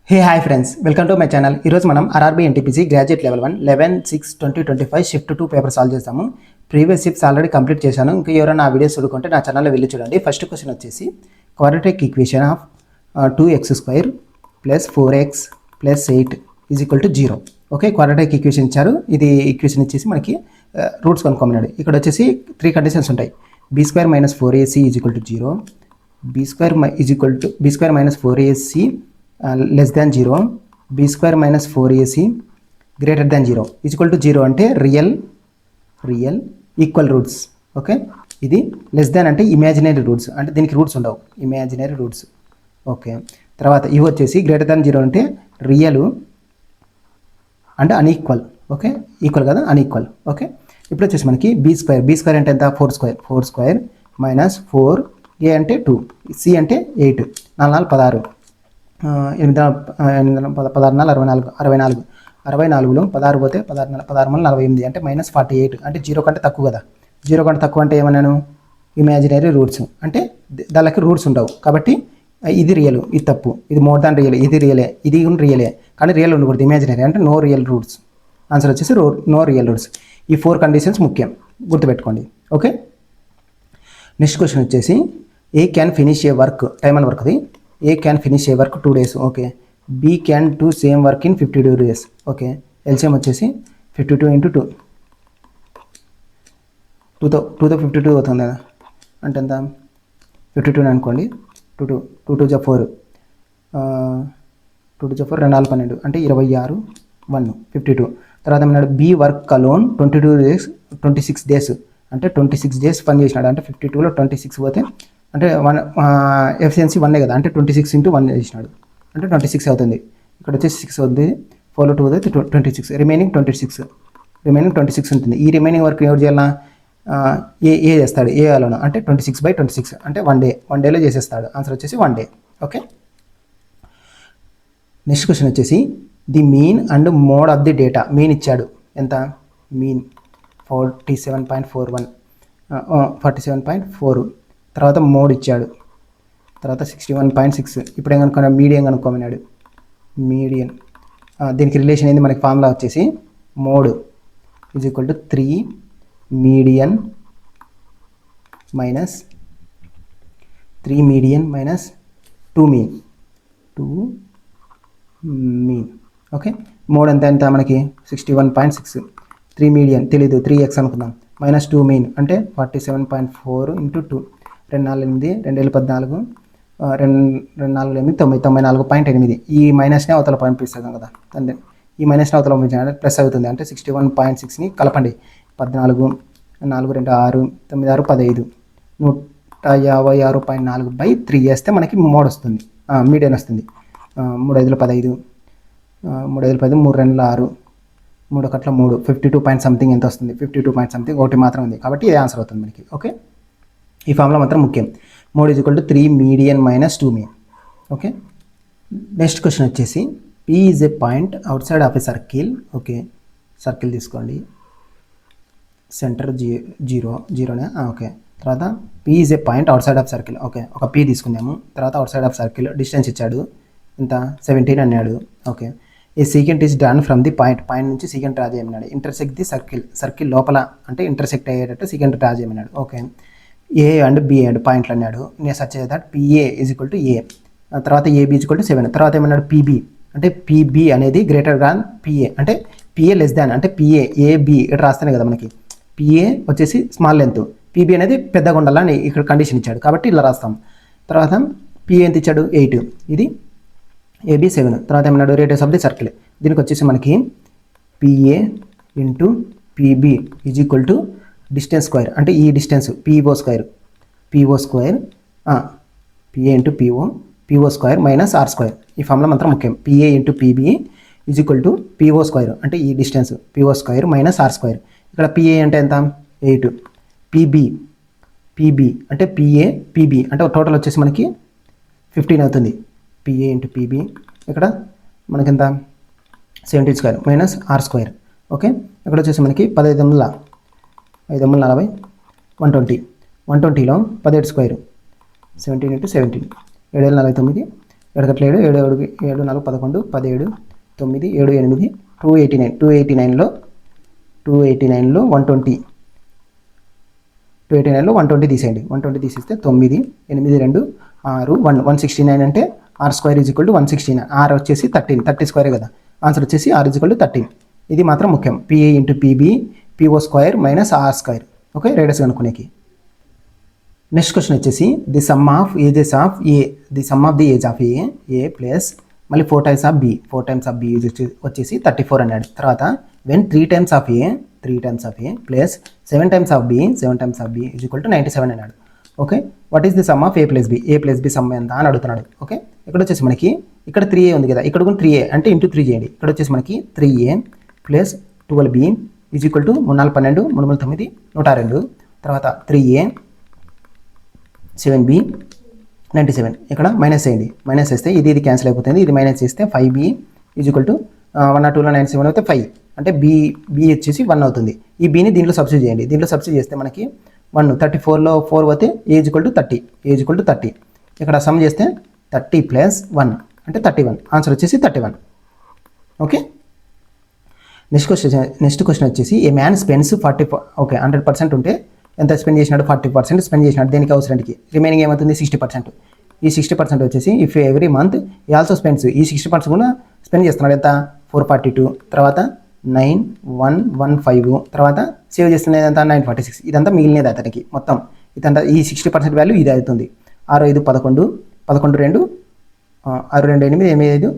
Hey hi friends, welcome to my channel. ఈరోజు మనం RRB NTPC graduate level 1 11/6/2025 shift 2 paper solve చేస్తాము. Previous shifts already complete చేశాను. ఇంకా ఎవరైనా ఆ వీడియోస్ చూడుకుంటే నా ఛానల్లో వెళ్ళి చూడండి. ఫస్ట్ క్వశ్చన్ వచ్చేసి quadratic equation of 2x² + 4x + 8 = 0. Okay, quadratic equation ఇచ్చారు. ఇది ఈక్వేషన్ ఇచ్చేసి మనకి రూట్స్ కనుక్కోమన్నాడు. ఇక్కడ వచ్చేసి 3 కండిషన్స్ ఉంటాయి. b² - 4ac = 0, b² - 4ac less than 0, b² - 4ac greater than 0 = 0 అంటే రియల్ ఈక్వల్ రూట్స్. ఓకే, ఇది లెస్ దాన్ అంటే ఇమాజినరీ రూట్స్, అంటే దీనికి రూట్స్ ఉండవు, ఇమాజినరీ రూట్స్. ఓకే, తర్వాత ఇవి వచ్చేసి గ్రేటర్ దాన్ 0 అంటే రియల్ అంటే అన్ఈక్వల్. ఓకే, ఈక్వల్ కదా, అన్ఈక్వల్. ఓకే, ఇప్పుడు వచ్చేసి మనకి b² అంటే ఎంత, 4² - 4 a అంటే 2, c అంటే 8, 4 4 16, 8 16 64, 64లో 16 పోతే 16 48 అంటే -48 అంటే 0 కంటే తక్కువ కదా. 0 కంటే తక్కువ అంటే ఏమన్నాను, ఇమాజినరీ రూట్స్, అంటే దానికి రూట్స్ ఉండవు. కాబట్టి ఇది రియల్, ఇది తప్పు, ఇది మోర్ దాన్ రియల్, ఇది రియలే, ఇది రియలే, కానీ రియల్ ఉండకూడదు, ఇమాజినరీ అంటే నో రియల్ రూట్స్. ఆన్సర్ వచ్చేసి నో రియల్ రూట్స్. ఈ 4 కండిషన్స్ ముఖ్యం, గుర్తుపెట్టుకోండి. ఓకే, నెక్స్ట్ క్వశ్చన్ వచ్చేసి A can finish a work, time and వర్క్ది. A can finish a work 2 days. Okay, B can do same work in 52 days. Okay, LCM వచ్చేసి 52 × 2 2తో 52 అవుతుంది కదా, అంటే ఎంత 52 అనుకోండి. 2 2 జా 4, 2 జా 4 2 4 12 అంటే 26 1 52. తర్వాత ఏమన్నాడు, B వర్క్ అలోన్ 26 days అంటే 26 days పని చేసినాడు. అంటే 52లో 26 పోతే అంటే ఎఫిషియన్సీ 1 కదా, అంటే 26 × 1 చేసినాడు అంటే 26 అవుతుంది. ఇక్కడ వచ్చేసి 6 అవుతుంది, 4లో 2 అయితే 26, రిమైనింగ్ 26 ఉంటుంది. ఈ రిమైనింగ్ వర్క్ ఎవరు చేయాలన్నా ఏ చేస్తాడు, ఏ అలోన్ అంటే 26/26 అంటే 1 డేలో చేసేస్తాడు. ఆన్సర్ వచ్చేసి 1 day. ఓకే, నెక్స్ట్ క్వశ్చన్ వచ్చేసి the mean and mode of the data. Mean ఇచ్చాడు, ఎంత మీన్ 47.4, తర్వాత మోడ్ ఇచ్చాడు, తర్వాత 61.6. ఇప్పుడు ఏం కనుక్కున్నాడు, మీడియం కనుక్కోమన్నాడు. మీడియన్ దీనికి రిలేషన్ ఏంది, మనకి ఫార్ములా వచ్చేసి mode = 3 median - 2 mean. Okay, mode ఎంత మనకి 61.6, 3 మీడియన్ తెలీదు, 3x అనుకుందాం, -2 మీన్ అంటే 47.4 × 2, 2 4 8, 2014, 2 4 8 94.8. ఈ మైనస్ని అవతల పంపిస్తాం కదా, అంటే ఈ మైనస్ని అవతల పంపించాలి, ప్లస్ అవుతుంది. అంటే 61.6ని కలపండి, 14 4 2 6 9 6 15 156.4/3 వేస్తే మనకి మోడ్ వస్తుంది, మీడియన్ వస్తుంది. 3 5 15, 3 5 10, 3 2 6, 3 1 3, 52 పాయింట్ సంథింగ్ ఎంత వస్తుంది, 52 పాయింట్ సంథింగ్, ఒకటి మాత్రం ఉంది కాబట్టి ఇది ఆన్సర్ అవుతుంది మనకి. ఓకే, ఈ ఫార్ములా మాత్రం ముఖ్యం. Mode = 3 median - 2 mean. Okay, next question వచ్చేసి P is a point out side of a circle. Okay, circle తీసుకోండి, సెంటర్ 0 ఓకే, తర్వాత P is a point out side of circle. Okay, ఒక P తీసుకున్నాము. తర్వాత out side of circle distance ఇచ్చాడు, ఎంత 17 అన్నాడు. Okay, A secant is done from the point నుంచి secant draw చేయమన్నాడు. ఇంటర్సెక్ట్ ది సర్కిల్ లోపల అంటే ఇంటర్సెక్ట్ అయ్యేటట్టు సీకెంట్ డ్రా చేయమన్నాడు. Okay, A and B and పాయింట్లు అన్నాడు. నేను సెర్చ్ చేసే దట్ PA = A, తర్వాత AB = 7. తర్వాత ఏమన్నాడు, PB అంటే PB అనేది గ్రేటర్ దాన్ PA, అంటే PA లెస్ దాన్ అంటే PA AB ఇక్కడ రాస్తేనే కదా మనకి. PA వచ్చేసి స్మాల్ లెంత్, PB అనేది పెద్దగా ఉండాలని ఇక్కడ కండిషన్ ఇచ్చాడు కాబట్టి ఇలా రాస్తాం. తర్వాత PA ఎంత ఇచ్చాడు, 8, ఇది AB 7. తర్వాత ఏమన్నాడు, రేడియస్ ఆఫ్ ది సర్కిల్. దీనికి వచ్చేసి మనకి PA × PB = డిస్టెన్స్ స్క్వేర్, అంటే ఈ distance PO square PA × PO square - R². ఈ ఫార్ములా మాత్రం ముఖ్యం. PA × PB = PO స్క్వేర్, అంటే ఈ డిస్టెన్స్ PO స్క్వేర్ - R². ఇక్కడ PA అంటే ఎంత, 8, PB అంటే PB అంటే టోటల్ వచ్చేసి మనకి 15 అవుతుంది. PA × PB ఇక్కడ మనకి ఎంత 17² - R². ఓకే, ఇక్కడ వచ్చేసి మనకి 15 5 40 120లో 18², 17 × 17, 7 49, ఎడగట్ల 7 7 7 4 11 17 9 7 8 289 289లో 120 289లో 120 తీసేయండి. 120 తీసేస్తే 9 8 2 6 1 169 అంటే r square is equal to 169. r వచ్చేసి 30 స్క్వేర్ కదా. ఆన్సర్ వచ్చేసి r ఈజ్ ఈక్వల్ టు 13. ఇది మాత్రం ముఖ్యం. PA into PB PO square minus r square. Okay, radius కనుక్కునేకి. నెక్స్ట్ క్వశ్చన్ వచ్చేసి the sum of ages of A, the sum of the age of A plus మళ్ళీ 4 times of B, 4 times of B వచ్చేసి 34 అన్నాడు. తర్వాత when 3 times of A plus 7 times of B is equal to 97 అన్నాడు. Okay, what is the sum of A plus B sum ఎంత అని అడుగుతున్నాడు. Okay, ఇక్కడ వచ్చేసి మనకి ఇక్కడ 3a ఉంది కదా, ఇక్కడ కూడా 3a అంటే ఇంటూ 3 చేయండి. ఇక్కడ వచ్చేసి మనకి 3a plus 12b is equal to 4 12 3 9 102. తర్వాత 3a 7b 97. ఇక్కడ మైనస్ చేయండి. మైనస్ చేస్తే ఇది క్యాన్సిల్ అయిపోతుంది. ఇది మైనస్ చేస్తే 5b ఈజ్ ఈక్వల్ టు 102లో 97 అయితే 5 అంటే బి వచ్చేసి 1 అవుతుంది. ఈ బీని దీంట్లో సబ్స్టిట్యూట్ చేయండి. దీంట్లో సబ్స్టిట్యూట్ చేస్తే మనకి 1 34లో 4 పోతే ఏ ఈజ్ ఈక్వల్ టు 30. ఇక్కడ సమ్ చేస్తే 30 ప్లస్ 1 అంటే 31. ఆన్సర్ వచ్చేసి 31. ఓకే, నెక్స్ట్ క్వశ్చన్ వచ్చేసి ఏ మ్యాన్ స్పెండ్స్ 100% ఉంటే ఎంత స్పెండ్ చేసినాడు? 40% స్పెండ్ చేసినాడు. దేనికి అవసరానికి? రిమైనింగ్ ఏమవుతుంది? 60%. ఈ 60% వచ్చేసి ఇఫ్ ఎవ్రీ మంత్ ఈ ఆల్సో స్పెండ్స్, ఈ 60% కూడా స్పెండ్ చేస్తున్నాడు. ఎంత? 442. తర్వాత 9115. తర్వాత సేవ్ చేస్తున్నది ఎంత? 946. ఇదంతా మిగిలినది అతనికి మొత్తం. ఇదంతా ఈ 60% వాల్యూ ఇది అవుతుంది. 6 5 11 11 2 6 2 8 8 5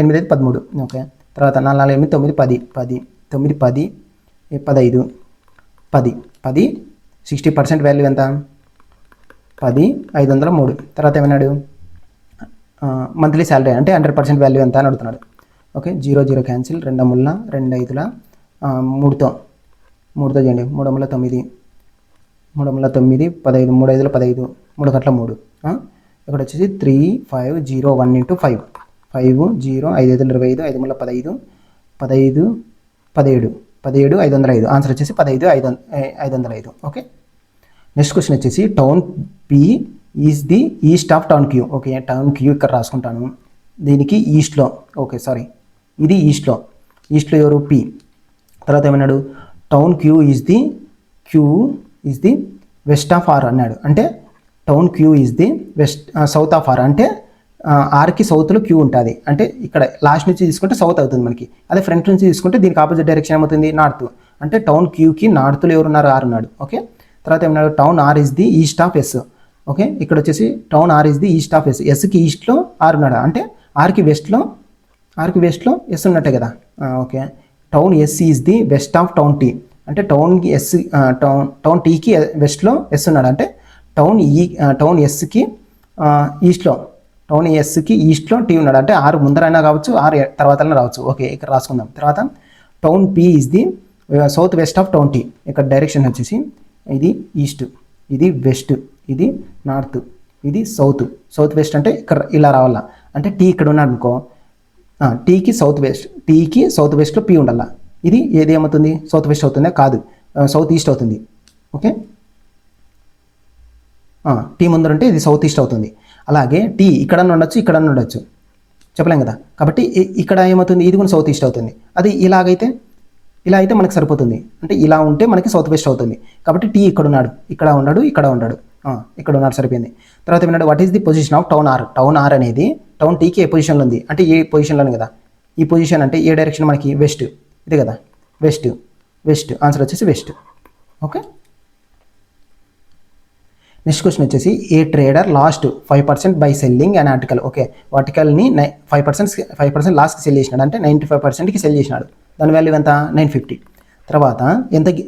8 5 13. ఓకే, తర్వాత 4 4 8 9 10 10 9 10 15 10 10 60% వాల్యూ ఎంత? 10 503. తర్వాత ఏమన్నాడు? మంత్లీ శాలరీ అంటే 100% వాల్యూ ఎంత అని అడుగుతున్నాడు. ఓకే, 0 0 క్యాన్సిల్, 2 ముళ్ళ 2 5ల 3తో చేయండి. 3 ముళ్ళ 9 3 ముళ్ళ 9 15 3 5ల 15 3 గట్ల 3. ఇక్కడ వచ్చేసి 3 5 0 1 ఇంటూ 5 5 0 5 5 25 5 ముళ్ళ 15 15 17 17 505. ఆన్సర్ వచ్చేసి 15 505. ఓకే, నెక్స్ట్ క్వశ్చన్ వచ్చేసి town P is the east of town Q. Okay, town Q ఇక్కడ రాసుకుంటాను. దీనికి ఈస్ట్లో, ఓకే సారీ ఇది ఈస్ట్లో ఎవరు? పి. తర్వాత ఏమన్నాడు? Town Q is the west of R అన్నాడు. అంటే town Q is the south of R అంటే ఆర్కి సౌత్లో క్యూ ఉంటుంది. అంటే ఇక్కడ లాస్ట్ నుంచి తీసుకుంటే సౌత్ అవుతుంది మనకి. అదే ఫ్రంట్ నుంచి తీసుకుంటే దీనికి ఆపోజిట్ డైరెక్షన్ ఏమవుతుంది? నార్త్. అంటే టౌన్ క్యూకి నార్త్లో ఎవరున్నారు? ఆర్ ఉన్నాడు. ఓకే, తర్వాత ఏమన్నాడు? Town R is the east of S. Okay, ఇక్కడ వచ్చేసి town R is the east of S. ఎస్కి ఈస్ట్లో ఆర్ ఉన్నాడు. అంటే ఆర్కి వెస్ట్లో ఎస్ ఉన్నట్టే కదా. Okay, town S is the west of town T. అంటే టౌన్కి ఎస్ టౌన్ టీకి వెస్ట్లో ఎస్ ఉన్నాడు. అంటే టౌన్ ఎస్కి ఈస్ట్లో టౌన్ ఎస్కి ఈస్ట్లో టీ ఉన్నాడు. అంటే ఆరు ముందరైనా కావచ్చు, ఆరు తర్వాత రావచ్చు. ఓకే, ఇక్కడ రాసుకుందాం. తర్వాత town P is the south west of town T. ఇక్కడ డైరెక్షన్ వచ్చేసి ఇది ఈస్ట్, ఇది వెస్ట్, ఇది నార్త్, ఇది సౌత్ వెస్ట్. అంటే ఇక్కడ ఇలా రావాలా. అంటే టీ ఇక్కడ ఉన్నాడు అనుకో, టీకి సౌత్ వెస్ట్లో పి ఉండాలా. ఇది ఏది ఏమవుతుంది? సౌత్ వెస్ట్ అవుతుందా? కాదు, సౌత్ ఈస్ట్ అవుతుంది. ఓకే, టీ ముందర ఉంటే ఇది సౌత్ ఈస్ట్ అవుతుంది. అలాగే టీ ఇక్కడ ఉండొచ్చు చెప్పలేం కదా. కాబట్టి ఇక్కడ ఏమవుతుంది? ఇది కూడా సౌత్ ఈస్ట్ అవుతుంది. అది ఇలా అయితే మనకి సరిపోతుంది. అంటే ఇలా ఉంటే మనకి సౌత్ వెస్ట్ అవుతుంది. కాబట్టి టీ ఇక్కడ ఉన్నాడు సరిపోయింది. తర్వాత ఏమన్నాడు? What is the position of town or. Town or అనేది టౌన్ టీకి ఏ పొజిషన్లో ఉంది? అంటే ఏ పొజిషన్లోనే కదా. ఈ పొజిషన్ అంటే ఏ డైరెక్షన్ మనకి? వెస్ట్. ఇదే కదా, వెస్ట్. ఆన్సర్ వచ్చేసి వెస్ట్. ఓకే, నెక్స్ట్ క్వశ్చన్ వచ్చేసి a trader lost 5% by selling an article. Okay, ఆర్టికల్ని 5% లాస్ట్కి సెల్ చేసినాడు. అంటే 95%కి సెల్ చేసినాడు. దాని వాల్యూ ఎంత? 950. తర్వాత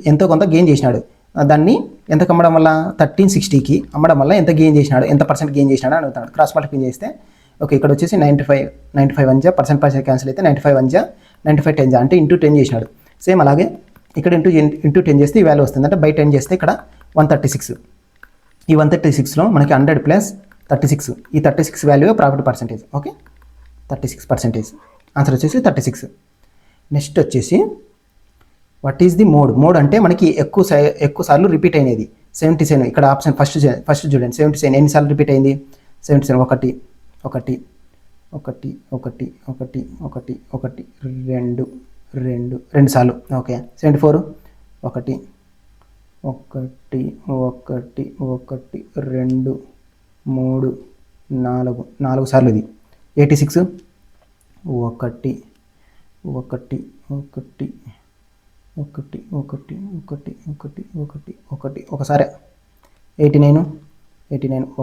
ఎంతో కొంత గెయిన్ చేసినాడు. దాన్ని ఎంత అమ్మడం వల్ల? 1360కి అమ్మడం వల్ల ఎంత గెయిన్ చేసినాడు, ఎంత పర్సెంట్ గెయిన్ చేసినాడు అని అడుగుతాడు. క్రాస్ మల్టిప్లై చేస్తే ఓకే, ఇక్కడ వచ్చేసి 95 1 జా పర్సెంట్ క్యాన్సిల్ అయితే 95 1 జా 95 10 జా అంటే ఇంటూ 10 చేసినాడు. సేమ్ అలాగే ఇక్కడ ఇంటూ 10 చేస్తే ఈ వాల్యూ వస్తుంది. అంటే బై 10 చేస్తే ఇక్కడ 136. ఈ 136లో మనకి 100 ప్లస్ 36, ఈ 36 value profit percentage. Okay, 36%. Answer వచ్చేసి 36. నెక్స్ట్ వచ్చేసి వాట్ ఈస్ ది మోడ్ అంటే మనకి ఎక్కువ సార్లు రిపీట్ అయినది 77. ఇక్కడ ఆప్షన్ ఫస్ట్ చూడండి, 77 ఎన్నిసార్లు రిపీట్ అయింది? 77 1 1 ఒకటి ఒకటి ఒకటి ఒకటి ఒకటి రెండు రెండు రెండు సార్లు. ఓకే 74 ఒకటి ఒకటి ఒకటి ఒకటి రెండు మూడు నాలుగు నాలుగు సార్లు ఇది 86 ఒకటి ఒకటి ఒకటి ఒకటి ఒకటి ఒకటి ఒకటి ఒకటి ఒకటి ఒకసారి 89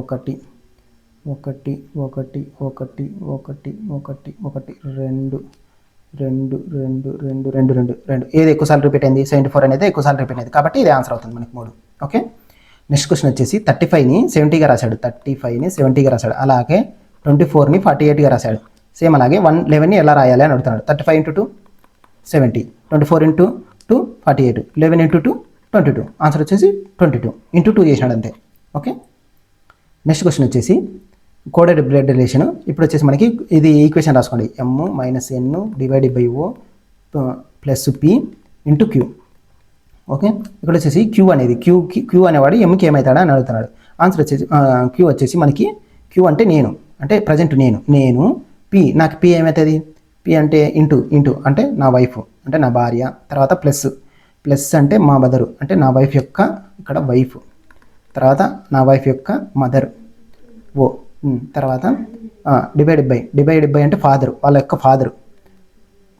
ఒకటి ఒకటి ఒకటి ఒకటి ఒకటి ఒకటి ఒకటి రెండు రెండు రెండు రెండు రెండు రెండు రెండు ఏది ఎక్కువసార్లు రిపీట్ అయింది 74 అనేది ఎక్కువసార్లు రిపీట్ అయింది కాబట్టి ఇది ఆన్సర్ అవుతుంది మనకి 3. ఓకే నెక్స్ట్ క్వశ్చన్ వచ్చేసి 35ని 70గా రాశాడు. 35ని 70గా రాశాడు. అలాగే 24ని 48గా రాశాడు. సేమ్ అలాగే 111ని ఎలా రాయాలి అని అడుగుతున్నాడు. 35 × 2 70, 24 × 2 48, 11 × 2 22. ఆన్సర్ వచ్చేసి 22 × 2 చేసినాడు అంతే. ఓకే నెక్స్ట్ క్వశ్చన్ వచ్చేసి కోడెడ్ బ్లడ్ రిలేషన్. ఇప్పుడు వచ్చేసి మనకి ఇది ఈక్వేషన్ రాసుకోండి. M - N / O + P × Q. Okay ఇక్కడ వచ్చేసి Q అనేది Q అనేవాడు Mకి ఏమవుతాడా అని అడుగుతున్నాడు. ఆన్సర్ వచ్చేసి Q వచ్చేసి మనకి Q అంటే నేను, అంటే ప్రజెంట్ నేను P నాకు P ఏమవుతుంది? P అంటే ఇంటూ అంటే నా వైఫ్ అంటే నా భార్య, తర్వాత ప్లస్ అంటే మా మదరు అంటే నా వైఫ్ యొక్క ఇక్కడ వైఫ్, తర్వాత నా వైఫ్ యొక్క మదర్ ఓ, తర్వాత డివైడ్ బై అంటే ఫాదర్ వాళ్ళ యొక్క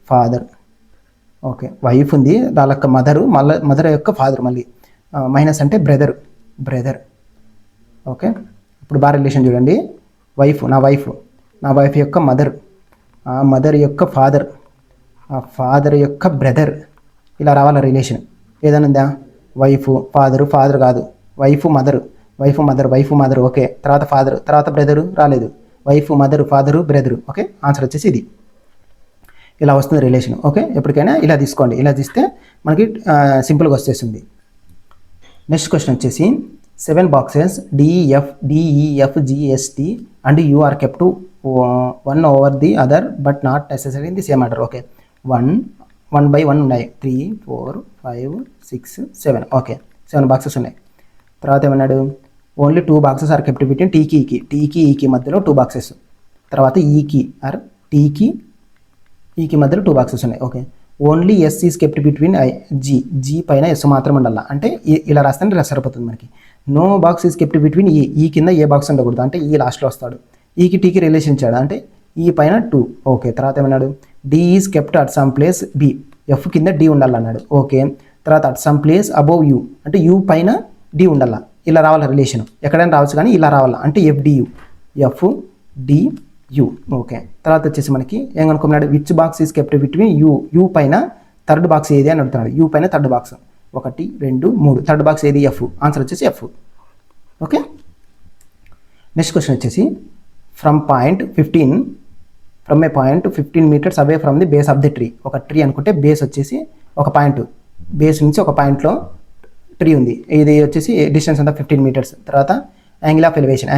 ఫాదర్. ఓకే వైఫ్ ఉంది వాళ్ళ యొక్క మదర్ యొక్క ఫాదర్, మళ్ళీ మైనస్ అంటే బ్రదర్. ఓకే ఇప్పుడు బాగా రిలేషన్ చూడండి. నా వైఫ్ యొక్క మదర్, ఆ మదర్ యొక్క ఫాదర్, ఆ ఫాదర్ యొక్క బ్రదర్, ఇలా రావాల రిలేషన్. ఏదైనా ఉందా? వైఫ్ ఫాదర్ కాదు, వైఫ్ మదర్. ఓకే తర్వాత ఫాదర్, తర్వాత బ్రదరు రాలేదు. Wife mother father brother. Okay answer వచ్చేసి ఇది. ఇలా వస్తుంది రిలేషన్. ఓకే ఎప్పటికైనా ఇలా తీసుకోండి. ఇలా తీస్తే మనకి సింపుల్గా వచ్చేస్తుంది. నెక్స్ట్ క్వశ్చన్ వచ్చేసి 7 boxes DEFGST and U are kept to one over the other but not necessarily in the same order. Okay 1 by 1 ఉన్నాయి. 3 4 5 6 7. ఓకే 7 boxes ఉన్నాయి. తర్వాత ఏమన్నాడు? Only 2 boxes are kept between టీకి ఈకి మధ్యలో 2 boxes. తర్వాత ఈకి మధ్యలో 2 boxes ఉన్నాయి. Okay only S is kept between G పైన ఎస్ మాత్రం ఉండాలి. అంటే ఇలా రాస్తే సరిపోతుంది మనకి. No box is kept between E కింద ఏ బాక్స్ ఉండకూడదు, అంటే ఈ లాస్ట్లో వస్తాడు. ఈకి టీకి రిలేషన్ ఇచ్చాడు, అంటే ఈ పైన 2. ఓకే తర్వాత ఏమన్నాడు? D is kept at some place B, F కింద డి ఉండాలన్నాడు. ఓకే తర్వాత at some place above U, అంటే యూ పైన డి ఉండాల. ఇలా రావాల రిలేషన్. ఎక్కడైనా రావచ్చు కానీ ఇలా రావాల, అంటే FDU. ఓకే తర్వాత వచ్చేసి మనకి ఏం కనుక్కున్నాడు? Which box is kept between U పైన థర్డ్ బాక్స్ ఏది అని అడుగుతున్నాడు. యూ పైన థర్డ్ బాక్స్ 1 2 3 థర్డ్ బాక్స్ ఏది? F. ఆన్సర్ వచ్చేసి F. ఓకే నెక్స్ట్ క్వశ్చన్ వచ్చేసి from a point 15 meters away from the base of the tree. ఒక ట్రీ అనుకుంటే బేస్ వచ్చేసి ఒక పాయింట్, బేస్ నుంచి ఒక పాయింట్లో ట్రీ ఉంది. ఇది వచ్చేసి డిస్టెన్స్ అంతా 15 meters. తర్వాత యాంగిల్ ఆఫ్ ఎలివేషన్,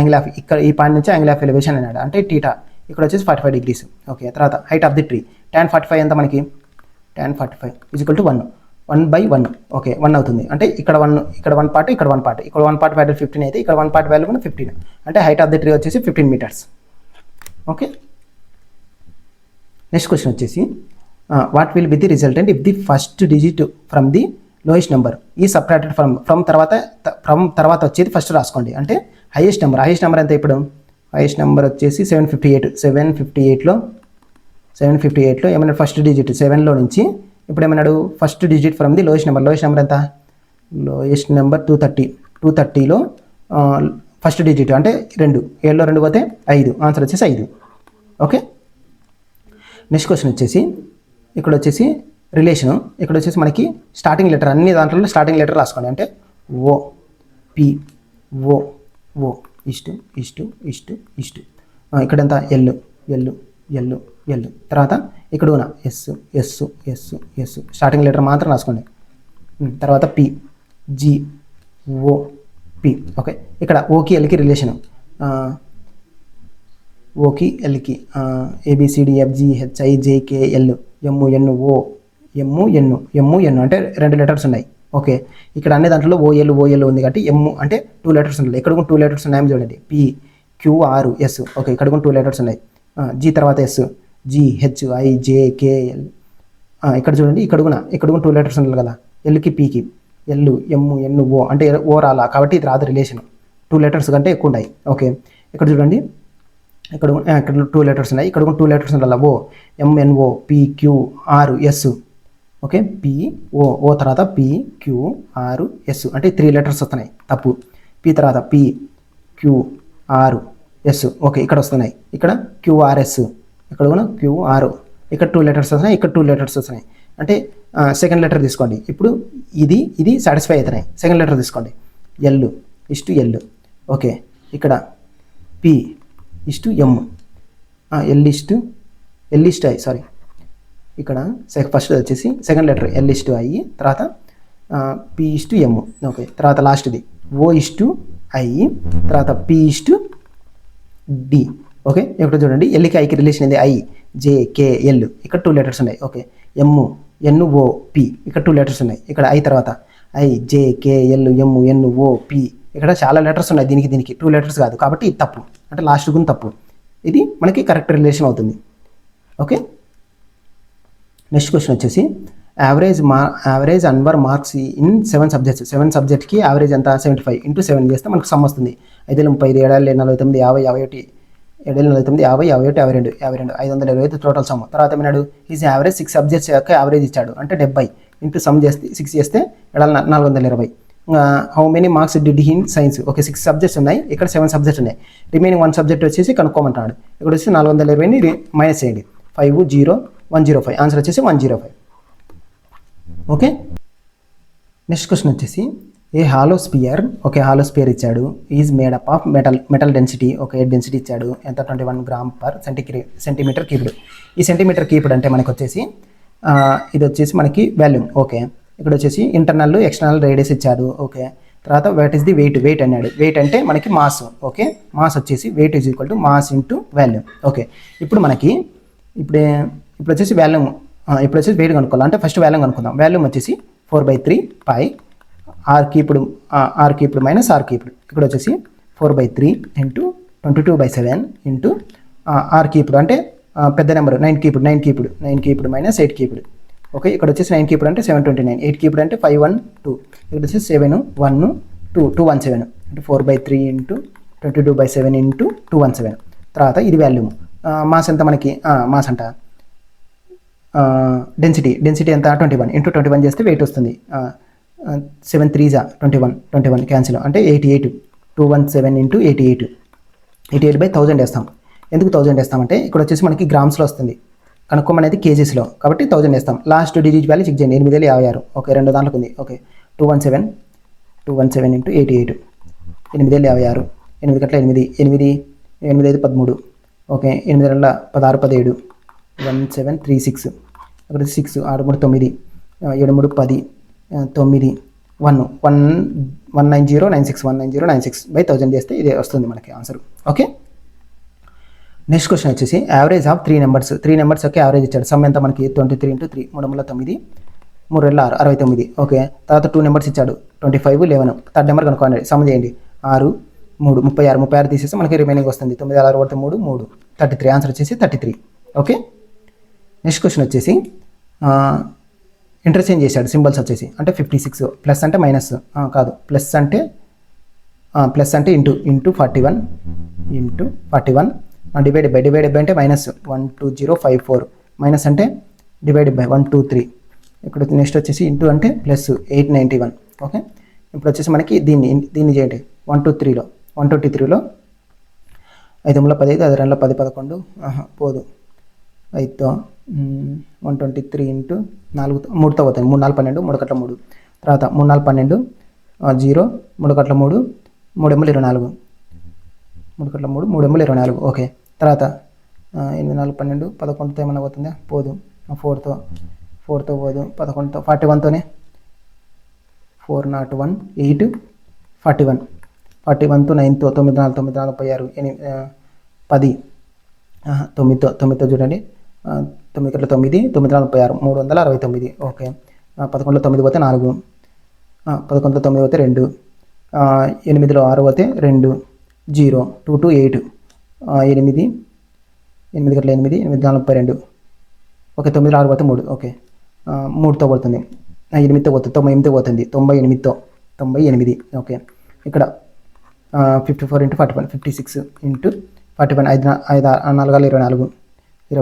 ఇక్కడ ఈ పాయింట్ నుంచి యాంగిల్ ఆఫ్ ఎలివేషన్ అన్నాడు, అంటే టీటా. ఇక్కడ వచ్చేసి 45 degrees. ఓకే తర్వాత height of the tree tan 45 ఎంత మనకి? tan 45 = 1/1. ఓకే 1 అవుతుంది. అంటే ఇక్కడ 1 పార్ట్, ఇక్కడ 1 పార్ట్, ఇక్కడ 1 పార్ట్ వాల్యూ 15 అయితే ఇక్కడ 1 పార్ట్ వాల్యూ కూడా 15. అంటే హైట్ ఆఫ్ ది ట్రీ వచ్చేసి 15 meters. ఓకే నెక్స్ట్ క్వశ్చన్ వచ్చేసి what will be the resultant if the first digit from the lowest number ఈ సబ్ట్రాక్టెడ్ ఫ్రమ్ తర్వాత వచ్చేది ఫస్ట్ రాసుకోండి. అంటే హైయెస్ట్ నెంబర్ ఎంత? ఇప్పుడు హైయెస్ట్ నెంబర్ వచ్చేసి 758లో ఏమన్నా ఫస్ట్ డిజిట్ 7లో నుంచి ఇప్పుడు ఏమన్నాడు? First digit from the lowest number ఎంత? లోయెస్ట్ నెంబర్ 230లో ఫస్ట్ డిజిట్ అంటే 2, 7లో 2 పోతే 5. ఆన్సర్ వచ్చేసి 5. ఓకే నెక్స్ట్ క్వశ్చన్ వచ్చేసి ఇక్కడ వచ్చేసి రిలేషను. ఇక్కడ వచ్చేసి మనకి స్టార్టింగ్ లెటర్, అన్ని దాంట్లో స్టార్టింగ్ లెటర్ రాసుకోండి. అంటే ఓ పి ఓ ఇష్టు ఇక్కడ ఎంత? ఎల్ తర్వాత ఇక్కడ ఉన్న ఎస్ స్టార్టింగ్ లెటర్ మాత్రం రాసుకోండి. తర్వాత P G O P. Okay ఇక్కడ ఓకి ఎల్కి రిలేషను, ఓకి ఎల్కి ABCDFGHIJKL MN అంటే 2 లెటర్స్ ఉన్నాయి. ఓకే ఇక్కడ అన్ని దాంట్లో ఓఎల్ ఉంది కాబట్టి ఎమ్ అంటే 2 లెటర్స్ ఉన్నాయి. ఇక్కడ కూడా 2 లెటర్స్ ఉన్నాయని చూడండి. PQRS. ఓకే ఇక్కడ కూడా 2 లెటర్స్ ఉన్నాయి. జీ తర్వాత S, G H I J K L. ఇక్కడ చూడండి, ఇక్కడ కూడా 2 లెటర్స్ ఉండాలి కదా, ఎల్కి పీకి, ఎల్ ఎమ్ ఎన్ ఓ అంటే ఓ రాలా, కాబట్టి ఇది రాదు రిలేషన్. 2 లెటర్స్ కంటే ఎక్కువ ఉన్నాయి. ఓకే, ఇక్కడ చూడండి, ఇక్కడ 2 లెటర్స్ ఉన్నాయి, ఇక్కడ కూడా 2 లెటర్స్ ఉండాలి. O M N O P Q R S. Okay, P O తర్వాత పి క్యూ ఆర్ ఎస్ అంటే 3 లెటర్స్ వస్తున్నాయి, తప్పు. పి తర్వాత P Q R S. Okay, ఇక్కడ వస్తున్నాయి, ఇక్కడ క్యూఆర్ఎస్, ఇక్కడ కూడా క్యూఆర్. ఇక్కడ 2 లెటర్స్ వస్తున్నాయి, ఇక్కడ 2 లెటర్స్ వస్తున్నాయి. అంటే సెకండ్ లెటర్ తీసుకోండి. ఇప్పుడు ఇది సాటిస్ఫై అవుతున్నాయి. సెకండ్ లెటర్ తీసుకోండి, ఎల్ ఇస్టు ఎల్. ఓకే, ఇక్కడ P is to M, L is to I, sorry. ఇక్కడ ఫస్ట్ వచ్చేసి second letter L is to I, తర్వాత పి ఇస్టు ఎమ్. ఓకే, తర్వాత లాస్ట్ది ఓ ఇస్టు ఐ, తర్వాత పి ఇస్టు డి. ఓకే, ఇక్కడ చూడండి, ఎల్కి ఐకి రిలేషన్ ఇది ఐ జే కే ఎల్. ఇక్కడ 2 లెటర్స్ ఉన్నాయి. ఓకే, ఎమ్ ఎన్ ఓ పి, ఇక్కడ 2 లెటర్స్ ఉన్నాయి. ఇక్కడ ఐ తర్వాత I J K L M N O P, ఇక్కడ చాలా లెటర్స్ ఉన్నాయి. దీనికి 2 లెటర్స్ కాదు, కాబట్టి ఇది తప్పు, అంటే లాస్ట్ గుని తప్పు. ఇది మనకి కరెక్ట్ రిలేషన్ అవుతుంది. ఓకే, నెక్స్ట్ క్వశ్చన్ వచ్చేసి average Anwar marks in 7 subjects. 7 సబ్జెక్ట్కి యావరేజ్ ఎంత? 75 ఇంటూ 7 చేస్తే మనకు సమ్ వస్తుంది. 5 35 7 49 50 51 7 49 50 51 52 525 టోటల్ సమ్. తర్వాత ఏమన్నాడు? ఈజ్ యావరేజ్ 6 సబ్జెక్ట్స్ యొక్క యావరేజ్ ఇచ్చాడు, అంటే 70 ఇంటూ సమ్ చేస్తే 6 చేస్తే 420. How many marks did in science? Okay, 6 subjects ఉన్నాయి, ఇక్కడ 7 సబ్జెక్ట్స్ ఉన్నాయి. రిమైనింగ్ 1 సబ్జెక్ట్ వచ్చేసి కనుక్కోమంటాడు. ఇక్కడ వచ్చి 420ని మైనస్ చేయండి. 5 0 105, ఆన్సర్ వచ్చేసి 105. ఓకే, నెక్స్ట్ క్వశ్చన్ వచ్చేసి a hollow sphere. Okay, hollow sphere ఇచ్చాడు. Is made up of metal density. Okay, density ఇచ్చాడు ఎంత? 21 గ్రామ్ పర్ సెంటీమీటర్ క్యూబ్డ్. ఈ సెంటీమీటర్ క్యూబ్డ్ అంటే మనకు వచ్చేసి ఇది వచ్చేసి మనకి వాల్యూమ్. ఓకే, ఇక్కడ వచ్చేసి ఇంటర్నల్ ఎక్స్టర్నల్ రేడియస్ ఇచ్చాడు. ఓకే, తర్వాత వాట్ ఈస్ ది వెయిట్ అన్నాడు. వెయిట్ అంటే మనకి మాస్. ఓకే, మాస్ వచ్చేసి weight is equal to mass into volume. Okay, ఇప్పుడు మనకి ఇప్పుడు వచ్చేసి వాల్యూమ్, ఇప్పుడు వచ్చేసి వెయిట్ కనుక్కోవాలి. అంటే ఫస్ట్ వాల్యూమ్ కనుక్కుందాం. వాల్యూమ్ వచ్చేసి 4/3 పై ఆర్కి ఇప్పుడు మైనస్ ఆర్కి ఇప్పుడు. ఇక్కడ వచ్చేసి 4/3 ఇంటూ 22/7 ఇంటూ ఆర్కి ఇప్పుడు అంటే పెద్ద నెంబర్ 9కి ఇప్పుడు మైనస్ 8కి ఇప్పుడు. ఓకే, ఇక్కడ వచ్చేసి 9కి ఇప్పుడు అంటే 729, 8కి ఇప్పుడు అంటే 512, ఇక్కడ వచ్చేసి 7 1 2 217 అంటే 4/3 ఇంటూ 22/7 ఇంటూ 217. తర్వాత ఇది వాల్యూమ్. మాస్ ఎంత మనకి? మాస్ అంట డెన్సిటీ ఎంత? 21 ఇంటూ 21 చేస్తే వెయిట్ వస్తుంది. 7 3s 21 క్యాన్సిల్ అంటే 88. 217 ఇంటూ 88/1000 వేస్తాం. ఎందుకు 1000 వేస్తామంటే ఇక్కడ వచ్చేసి మనకి గ్రామ్స్లో వస్తుంది, కనుక్కోమనేది కేజీస్లో, కాబట్టి 1000 వేస్తాం. లాస్ట్ డిజిట్ వాల్యూ చెక్ చేయండి. 8,056. ఓకే, 2 దాంట్లోకి ఉంది. Okay, 217 into 88 8,056. 8 గంటల 8 8 5 13. ఓకే, 8 2 16 17 1736. అక్కడ 6 6 3 9 7 3 10 9 1 19096 19096/1000 చేస్తే ఇదే వస్తుంది మనకి ఆన్సర్. ఓకే, నెక్స్ట్ క్వశ్చన్ వచ్చేసి యావరేజ్ ఆఫ్ 3 నెంబర్స్ యొక్క యావరేజ్ ఇచ్చాడు. సమ్ ఎంత మనకి? 23 ఇంటూ 3 3 9 3 6 69. ఓకే, తర్వాత 2 నెంబర్స్ ఇచ్చాడు 25 11. థర్డ్ నెంబర్ కనుక్కోండి. సమ్ చేయండి. 6 3 36 తీసేస్తే మనకి రిమైనింగ్ వస్తుంది. 9 6 కొడితే 3 33. ఆన్సర్ వచ్చేసి 33. ఓకే, నెక్స్ట్ క్వశ్చన్ వచ్చేసి ఇంటర్చేంజ్ చేశాడు సింబల్స్ వచ్చేసి. అంటే 56 ప్లస్ అంటే మైనస్ కాదు, ప్లస్ అంటే ఇంటూ 41 డివైడ్ బై అంటే మైనస్ 12054. మైనస్ అంటే డివైడ్ బై 123. ఇక్కడ నెక్స్ట్ వచ్చేసి ఇంటూ అంటే ప్లస్ 891. ఓకే, ఇప్పుడు వచ్చేసి మనకి దీన్ని చేయండి. 123లో 5 3 15 5 2 10 11 పోదు 5తో 123 ఇంటూ 4 3తో పోతాయి. 3 4 12 3 కట్ల 3. తర్వాత 3 4 12 0 3 కట్ల 3 3 ఎమ్ములు 24 3 కట్ల 3 3 ఎమ్ములు 24. ఓకే, తర్వాత 8 4 12 11తో ఏమన్నా పోతుందా? పోదు. 4తో పోదు. 11తో 41తోనే 401 8 41తో 9తో 9 4 9 46 10 9తో చూడండి. 9 కట్ల 9 9 46 369. ఓకే, 11లో 9 పోతే 4 11లో 9 పోతే 2 8లో 6 పోతే 2 0 2 2 8 8 8 గట్ల 8, 8 4 32. ఓకే 9 6 పోతే 3. ఓకే 3తో పోతుంది, 8తో పోతుంది, 98తో పోతుంది, 98తో 98. ఓకే ఇక్కడ 54 × 41 56 × 41 5 4 24 24 4 5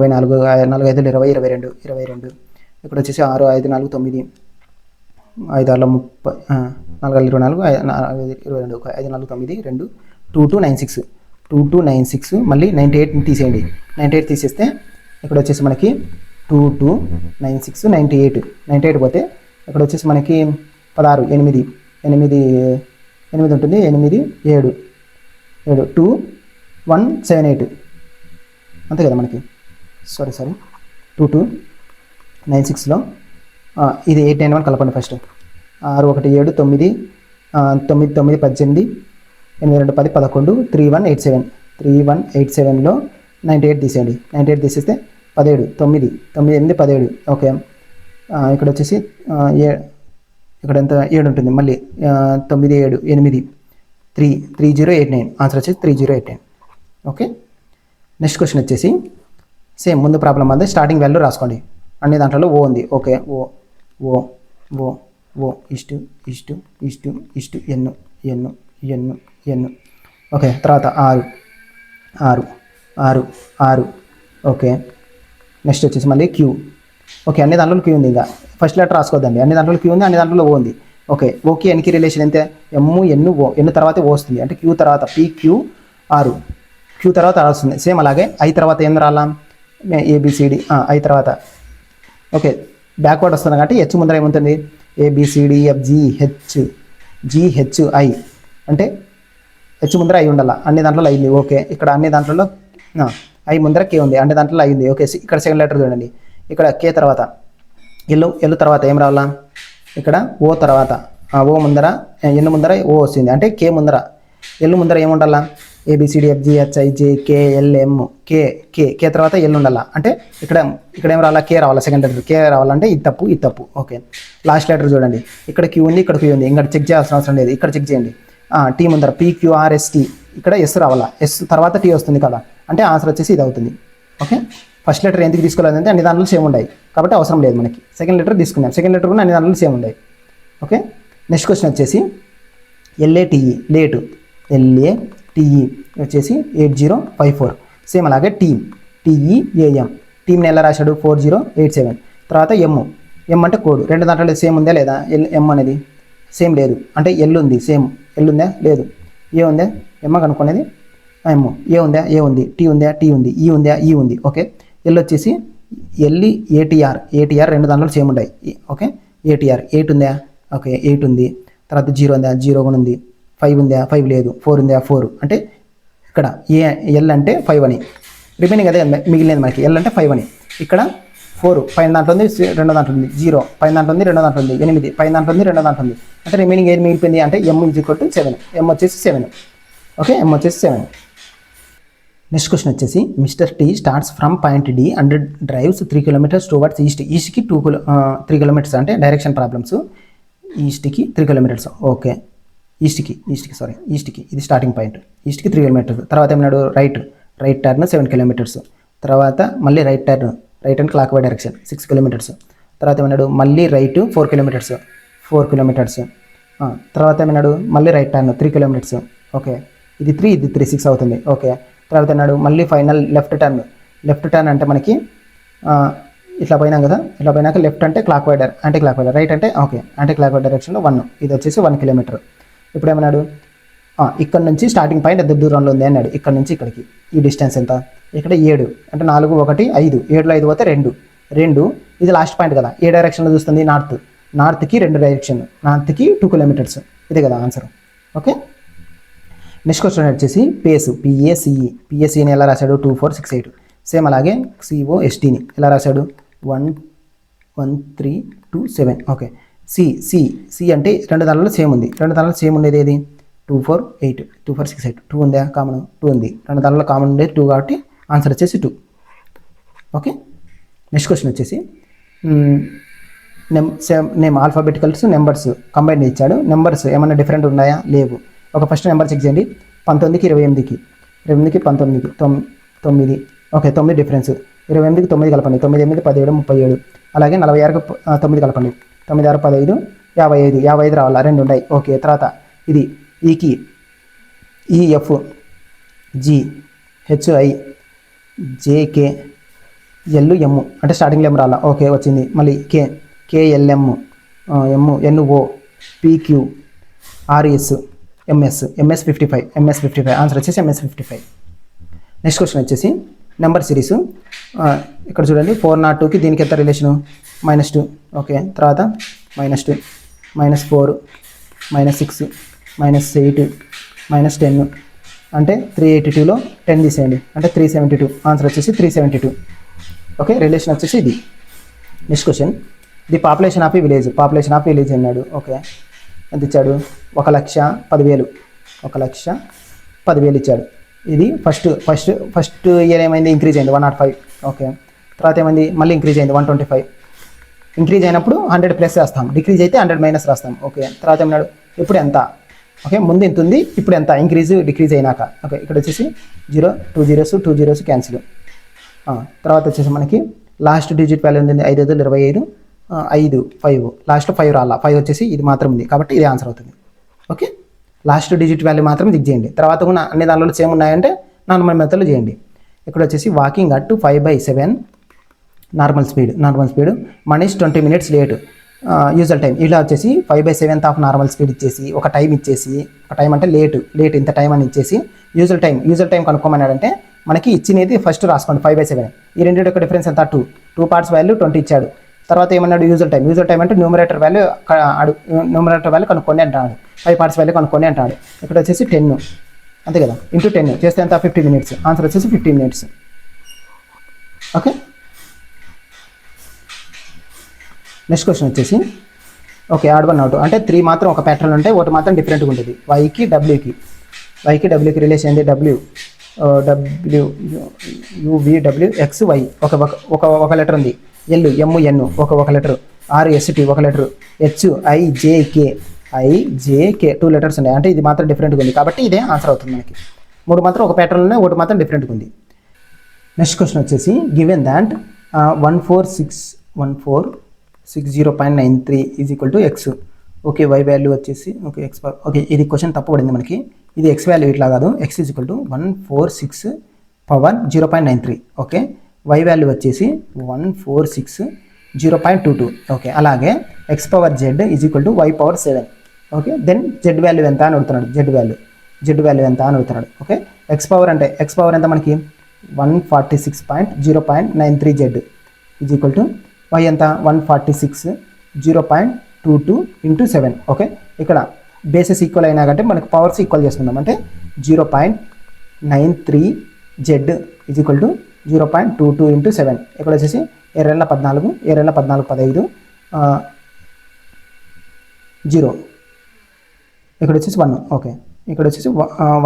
20 22 22. ఇక్కడ వచ్చేసి 6 5 4 9 5 6 30 4 24 22 5 4 9 2 2296 2296. మళ్ళీ 98 తీసేయండి, 98 తీసేస్తే ఇక్కడ వచ్చేసి మనకి 2296 98 పోతే ఇక్కడ వచ్చేసి మనకి 16 8 ఉంటుంది, 8 7 2178 అంతే కదా మనకి. సారీ 2296లో ఇది 891 కలపండి ఫస్ట్. 6 1 7 9 9 9 18 8 2 10 11 3187 3187లో 98 తీసేయండి, 98 తీసేస్తే 17 9 9 8 17. ఓకే ఇక్కడ వచ్చేసి ఇక్కడ ఎంత 7 ఉంటుంది, మళ్ళీ 9 7 8 3089. ఆన్సర్ వచ్చేసి 3089. ఓకే నెక్స్ట్ క్వశ్చన్ వచ్చేసి సేమ్ ముందు ప్రాబ్లం అదే స్టార్టింగ్ వాల్యూ రాసుకోండి. అన్ని దాంట్లో ఓ ఉంది. ఓకే ఓ ఓ ఓ ఓ ఇష్టు ఇష్టు ఇష్టు ఇష్టు ఎన్ను ఎన్ను ఎన్ను ఎన్ను. ఓకే తర్వాత 6 6 6 6. ఓకే నెక్స్ట్ వచ్చేసి మళ్ళీ క్యూ. ఓకే అన్ని దాంట్లో క్యూ ఉంది, ఇంకా ఫస్ట్ లెటర్ రాసుకోవద్దండి, అన్ని దాంట్లో క్యూ ఉంది, అన్ని దాంట్లో ఓ ఉంది. ఓకే ఓకే ఎన్కి రిలేషన్ ఎంత, ఎమ్ము ఎన్ను ఓ, ఎన్ను తర్వాత ఓ వస్తుంది, అంటే క్యూ తర్వాత PQ 6 క్యూ తర్వాత వస్తుంది. సేమ్ అలాగే ఐ తర్వాత ఏం రాలా, ABCD ఐ తర్వాత. ఓకే బ్యాక్వర్డ్ వస్తుంది కాబట్టి హెచ్ ముందర ఏముంటుంది, ABCDFGHGHI అంటే హెచ్ ముందర ఐ ఉండాలి, అన్ని దాంట్లో అయింది. ఓకే ఇక్కడ అన్ని దాంట్లో ఐ ముందర కే ఉంది, అన్ని దాంట్లో అయింది. ఓకే ఇక్కడ సెకండ్ లెటర్ చూడండి, ఇక్కడ కే తర్వాత ఎల్లు తర్వాత ఏం రావాలా, ఇక్కడ ఓ తర్వాత ఓ ముందర ఎన్ను ముందర ఓ వస్తుంది, అంటే కే ముందర ఎల్లు ముందర ఏముండాలా, ABCDFGHIJKLM కే కే కే తర్వాత ఎల్లు ఉండాలా, అంటే ఇక్కడ ఏం రావాలా, కే రావాలా, సెకండ్ లెటర్ కే రావాలంటే ఇది తప్పు ఇది తప్పు. ఓకే లాస్ట్ లెటర్ చూడండి, ఇక్కడ క్యూ ఉంది, ఇక్కడ క్యూ ఉంది, ఇంకా చెక్ చేయాల్సిన అవసరం లేదు, ఇక్కడ చెక్ చేయండి. టీ ముందర PQRST ఇక్కడ ఎస్ రావాలా, ఎస్ తర్వాత టీ వస్తుంది కదా, అంటే ఆన్సర్ వచ్చేసి ఇది అవుతుంది. ఓకే ఫస్ట్ లెటర్ ఎందుకు తీసుకోలేదంటే అన్ని దాంట్లో సేమ్ ఉన్నాయి కాబట్టి అవసరం లేదు మనకి. సెకండ్ లెటర్ తీసుకున్నాం, సెకండ్ లెటర్ కూడా అన్ని దాంట్లో సేమ్ ఉన్నాయి. ఓకే నెక్స్ట్ క్వశ్చన్ వచ్చేసి LATE లేటు LATE వచ్చేసి 8054. సేమ్ అలాగే TEAM టీమ్ని ఎలా రాశాడు 4087. తర్వాత ఎమ్ అంటే కోడ్, రెండు దాంట్లో సేమ్ ఉందా లేదా, ఎమ్ అనేది సేమ్ లేదు, అంటే ఎల్ ఉంది సేమ్, ఎల్ ఉందా లేదు, ఏ ఉందా ఎమ్మ కనుక్కునేది ఎమ్, ఏ ఉందా ఏ ఉంది, టీ ఉందా టీ ఉంది, ఈ ఉందా ఈ ఉంది. ఓకే ఎల్ వచ్చేసి ATR రెండు దాంట్లో సేమ్ ఉన్నాయి. ఓకే ATR 8 ఉందా, ఓకే 8 ఉంది. తర్వాత 0 ఉందా 0 కూడా ఉంది, 5 ఉందా 5 లేదు, 4 ఉందా 4, అంటే ఇక్కడ ఎల్ అంటే 5 అని, రిమైనింగ్ అదే మిగిలినది మనకి, ఎల్ అంటే 5 అని. ఇక్కడ 4 పైన దాంట్లో ఉంది, రెండో దాంట్లో ఉంది, 0 పైన దాంట్లో ఉంది, రెండో దాంట్లో ఉంది, 8 పైన దాంట్లో ఉంది, రెండో దాంట్లో ఉంది, అంటే రిమైనింగ్ ఏది మిగిలిపోయింది అంటే M = 7, M వచ్చేసి 7. ఓకే M వచ్చేసి 7. నెక్స్ట్ క్వశ్చన్ వచ్చేసి mister T starts from point D and drives 3 kilometers towards ఈస్ట్కి 3 kilometers, అంటే డైరెక్షన్ ప్రాబ్లమ్స్. ఈస్ట్కి 3 kilometers. ఓకే ఈస్ట్కి ఇది స్టార్టింగ్ పాయింట్, ఈస్ట్కి 3 kilometers. తర్వాత ఏమన్నాడు రైట్ టర్న్ 7 kilometers. తర్వాత మళ్ళీ right and clockwise direction 6 kilometers. తర్వాత ఏమన్నాడు మళ్ళీ రైట్ 4 kilometers. తర్వాత ఏమన్నాడు మళ్ళీ రైట్ టర్న్ 3 kilometers. ఓకే ఇది 3 6 అవుతుంది. ఓకే తర్వాత అన్నాడు మళ్ళీ ఫైనల్ లెఫ్ట్ టర్న్ అంటే మనకి ఇట్లా పోయినాం కదా, ఇట్లా పోయినాక లెఫ్ట్ అంటే clockwise anticlockwise, right అంటే ఓకే యాంటీ క్లాక్ వై డైరెక్షన్లో 1, ఇది వచ్చేసి 1 kilometer. ఇప్పుడు ఏమన్నాడు ఇక్కడ నుంచి స్టార్టింగ్ పాయింట్ ఎంత దూరంలో ఉంది అన్నాడు, ఇక్కడ నుంచి ఇక్కడికి ఈ డిస్టెన్స్ ఎంత, ఇక్కడ 7 అంటే 4 1 5, 7లో 5 పోతే 2, ఇది లాస్ట్ పాయింట్ కదా, ఏ డైరెక్షన్లో చూస్తుంది నార్త్కి 2 డైరెక్షన్, నార్త్కి 2 kilometers, ఇదే కదా ఆన్సర్. ఓకే నెక్స్ట్ క్వశ్చన్ వచ్చేసి పేసు PACEని ఎలా రాశాడు 2468. సేమ్ అలాగే COSTని ఎలా రాశాడు 11327. ఓకే సి అంటే రెండు దాంట్లో సేమ్ ఉంది, రెండు దాంట్లో సేమ్ ఉండేది ఏది 2468 2 ఉందా కామన్ 2 ఉంది, రెండు దాంట్లో కామన్ ఉండేది 2 కాబట్టి ఆన్సర్ వచ్చేసి 2. ఓకే నెక్స్ట్ క్వశ్చన్ వచ్చేసి నేమ్ ఆల్ఫాబెటికల్స్ నెంబర్స్ కంబైన్ ఇచ్చాడు, నెంబర్స్ ఏమైనా డిఫరెంట్ ఉన్నాయా లేవు. ఒక ఫస్ట్ నెంబర్ చెక్ చేయండి, 19కి 28కి 19కి 9 ఓకే 9 డిఫరెన్స్. 28కి 9 కలపండి. 9 8 17 37. అలాగే 46కి 9 కలపండి. 9 6 15 55. 55 రావాలా, 2 ఉన్నాయి. ఓకే తర్వాత ఇది ఈకి E F G H I J K L M అంటే స్టార్టింగ్లో ఎం రాలా. ఓకే వచ్చింది. మళ్ళీ K L M N O P Q R S M S 55 answer వచ్చేసి ఎంఎస్ 55. నెక్స్ట్ క్వశ్చన్ వచ్చేసి నెంబర్ సిరీస్. ఇక్కడ చూడండి 402కి దీనికి ఎంత రిలేషను, -2. ఓకే తర్వాత -2 -4 -6 -8 -10 అంటే 382లో 10 తీసేయండి అంటే 372. ఆన్సర్ వచ్చేసి 372. ఓకే రిలేషన్ వచ్చేసి ఇది. Next question the population of village అన్నాడు. ఓకే ఎంత ఇచ్చాడు, 1,10,000 1,10,000 ఇచ్చాడు. ఇది ఫస్ట్ ఇయర్ ఏమైంది, ఇంక్రీజ్ అయింది 105. ఓకే తర్వాత ఏమైంది, మళ్ళీ ఇంక్రీజ్ అయింది 125. ఇంక్రీజ్ అయినప్పుడు 100 ప్లస్ రాస్తాం, డిక్రీజ్ అయితే 100 మైనస్ రాస్తాం. ఓకే తర్వాత ఏమన్నాడు, ఇప్పుడు ఎంత, ఓకే ముందు ఎంత ఉంది ఇప్పుడు ఎంత, ఇంక్రీజ్ డిక్రీజ్ అయినాక. ఓకే ఇక్కడ వచ్చేసి 0 2 zeros క్యాన్సిల్. తర్వాత వచ్చేసి మనకి లాస్ట్ డిజిట్ వాల్యూ ఉంది 5 5 25 5 5 లాస్ట్ 5 రాలా, 5 వచ్చేసి ఇది మాత్రం ఉంది కాబట్టి ఇది ఆన్సర్ అవుతుంది. ఓకే లాస్ట్ డిజిట్ వాల్యూ మాత్రం దిగ్ చేయండి. తర్వాత కూడా అన్ని దానిలో సేమ్ ఉన్నాయంటే నార్మల్ మెథడ్లో చేయండి. ఇక్కడ వచ్చేసి walking at 5/7 normal speed Manish 20 minutes late usual time. ఇలా వచ్చేసి 5/7 ఆఫ్ నార్మల్ స్పీడ్ ఇచ్చేసి ఒక టైం ఇచ్చేసి, ఒక టైం అంటే లేట్ ఇంత టైం అని ఇచ్చేసి యూజువల్ టైం కనుక్కోమన్నాడంటే మనకి ఇచ్చినది ఫస్ట్ రాసుకోండి 5/7. ఈ రెండింటి యొక్క డిఫరెన్స్ ఎంత 2 పార్ట్స్ వాల్యూ 20 ఇచ్చాడు. తర్వాత ఏమన్నాడు యూజువల్ టైం అంటే న్యూమరేటర్ వాల్యూ కనుక్కోండి అంటాడు, 5 parts వాల్యూ కనుక్కోండి అంటాడు. ఇక్కడ వచ్చేసి 10 అంతే కదా, ఇంటూ 10 చేస్తే ఎంత 50 minutes. ఆన్సర్ వచ్చేసి 15 minutes. ఓకే నెక్స్ట్ క్వశ్చన్ వచ్చేసి ఓకే ఆడ్ 1 అవుట్ అంటే 3 మాత్రం ఒక ప్యాటర్న్ ఉంటాయి, ఒకటి మాత్రం డిఫరెంట్గా ఉంటుంది. వైకి డబ్ల్యూకి రిలేషన్ ఏంటి, డబ్ల్యూ ఎక్స్ వై ఒక లెటర్ ఉంది, ఎన్ ఒక లెటర్, ఆర్ఎస్టీ ఒక లెటర్, హెచ్ఐజేకే 2 letters ఉన్నాయి. అంటే ఇది మాత్రం డిఫరెంట్గా ఉంది కాబట్టి ఇదే ఆన్సర్ అవుతుంది. మనకి 3 మాత్రం ఒక ప్యాటర్న్ ఉన్నాయి, ఒకటి మాత్రం డిఫరెంట్గా ఉంది. నెక్స్ట్ క్వశ్చన్ వచ్చేసి given that 14660.93 is equal to x. Okay y value వచ్చేసి ఓకే ఎక్స్. ఓకే ఇది క్వశ్చన్ తప్పు పడింది మనకి, ఇది ఎక్స్ వాల్యూ ఇట్లా కాదు, x is equal to 146 okay y value వచ్చేసి 146 ఓకే అలాగే x power z is equal to y power 7. Okay then z value ఎంత అని అడుగుతున్నాడు, జెడ్ వాల్యూ ఎంత అని అడుగుతున్నాడు. ఓకే ఎక్స్ పవర్ ఎంత మనకి 146.0.93 z is equal to y ఎంత 146.0.22 ఇంటూ 7. ఓకే ఇక్కడ బేసెస్ ఈక్వల్ అయినా కంటే మనకి పవర్స్ ఈక్వల్ చేసుకుందాం. అంటే 0.93 z is equal to 0.22 into 7. ఇక్కడ వచ్చేసి 14 15 0 ఇక్కడ వచ్చేసి 1. ఓకే ఇక్కడ వచ్చేసి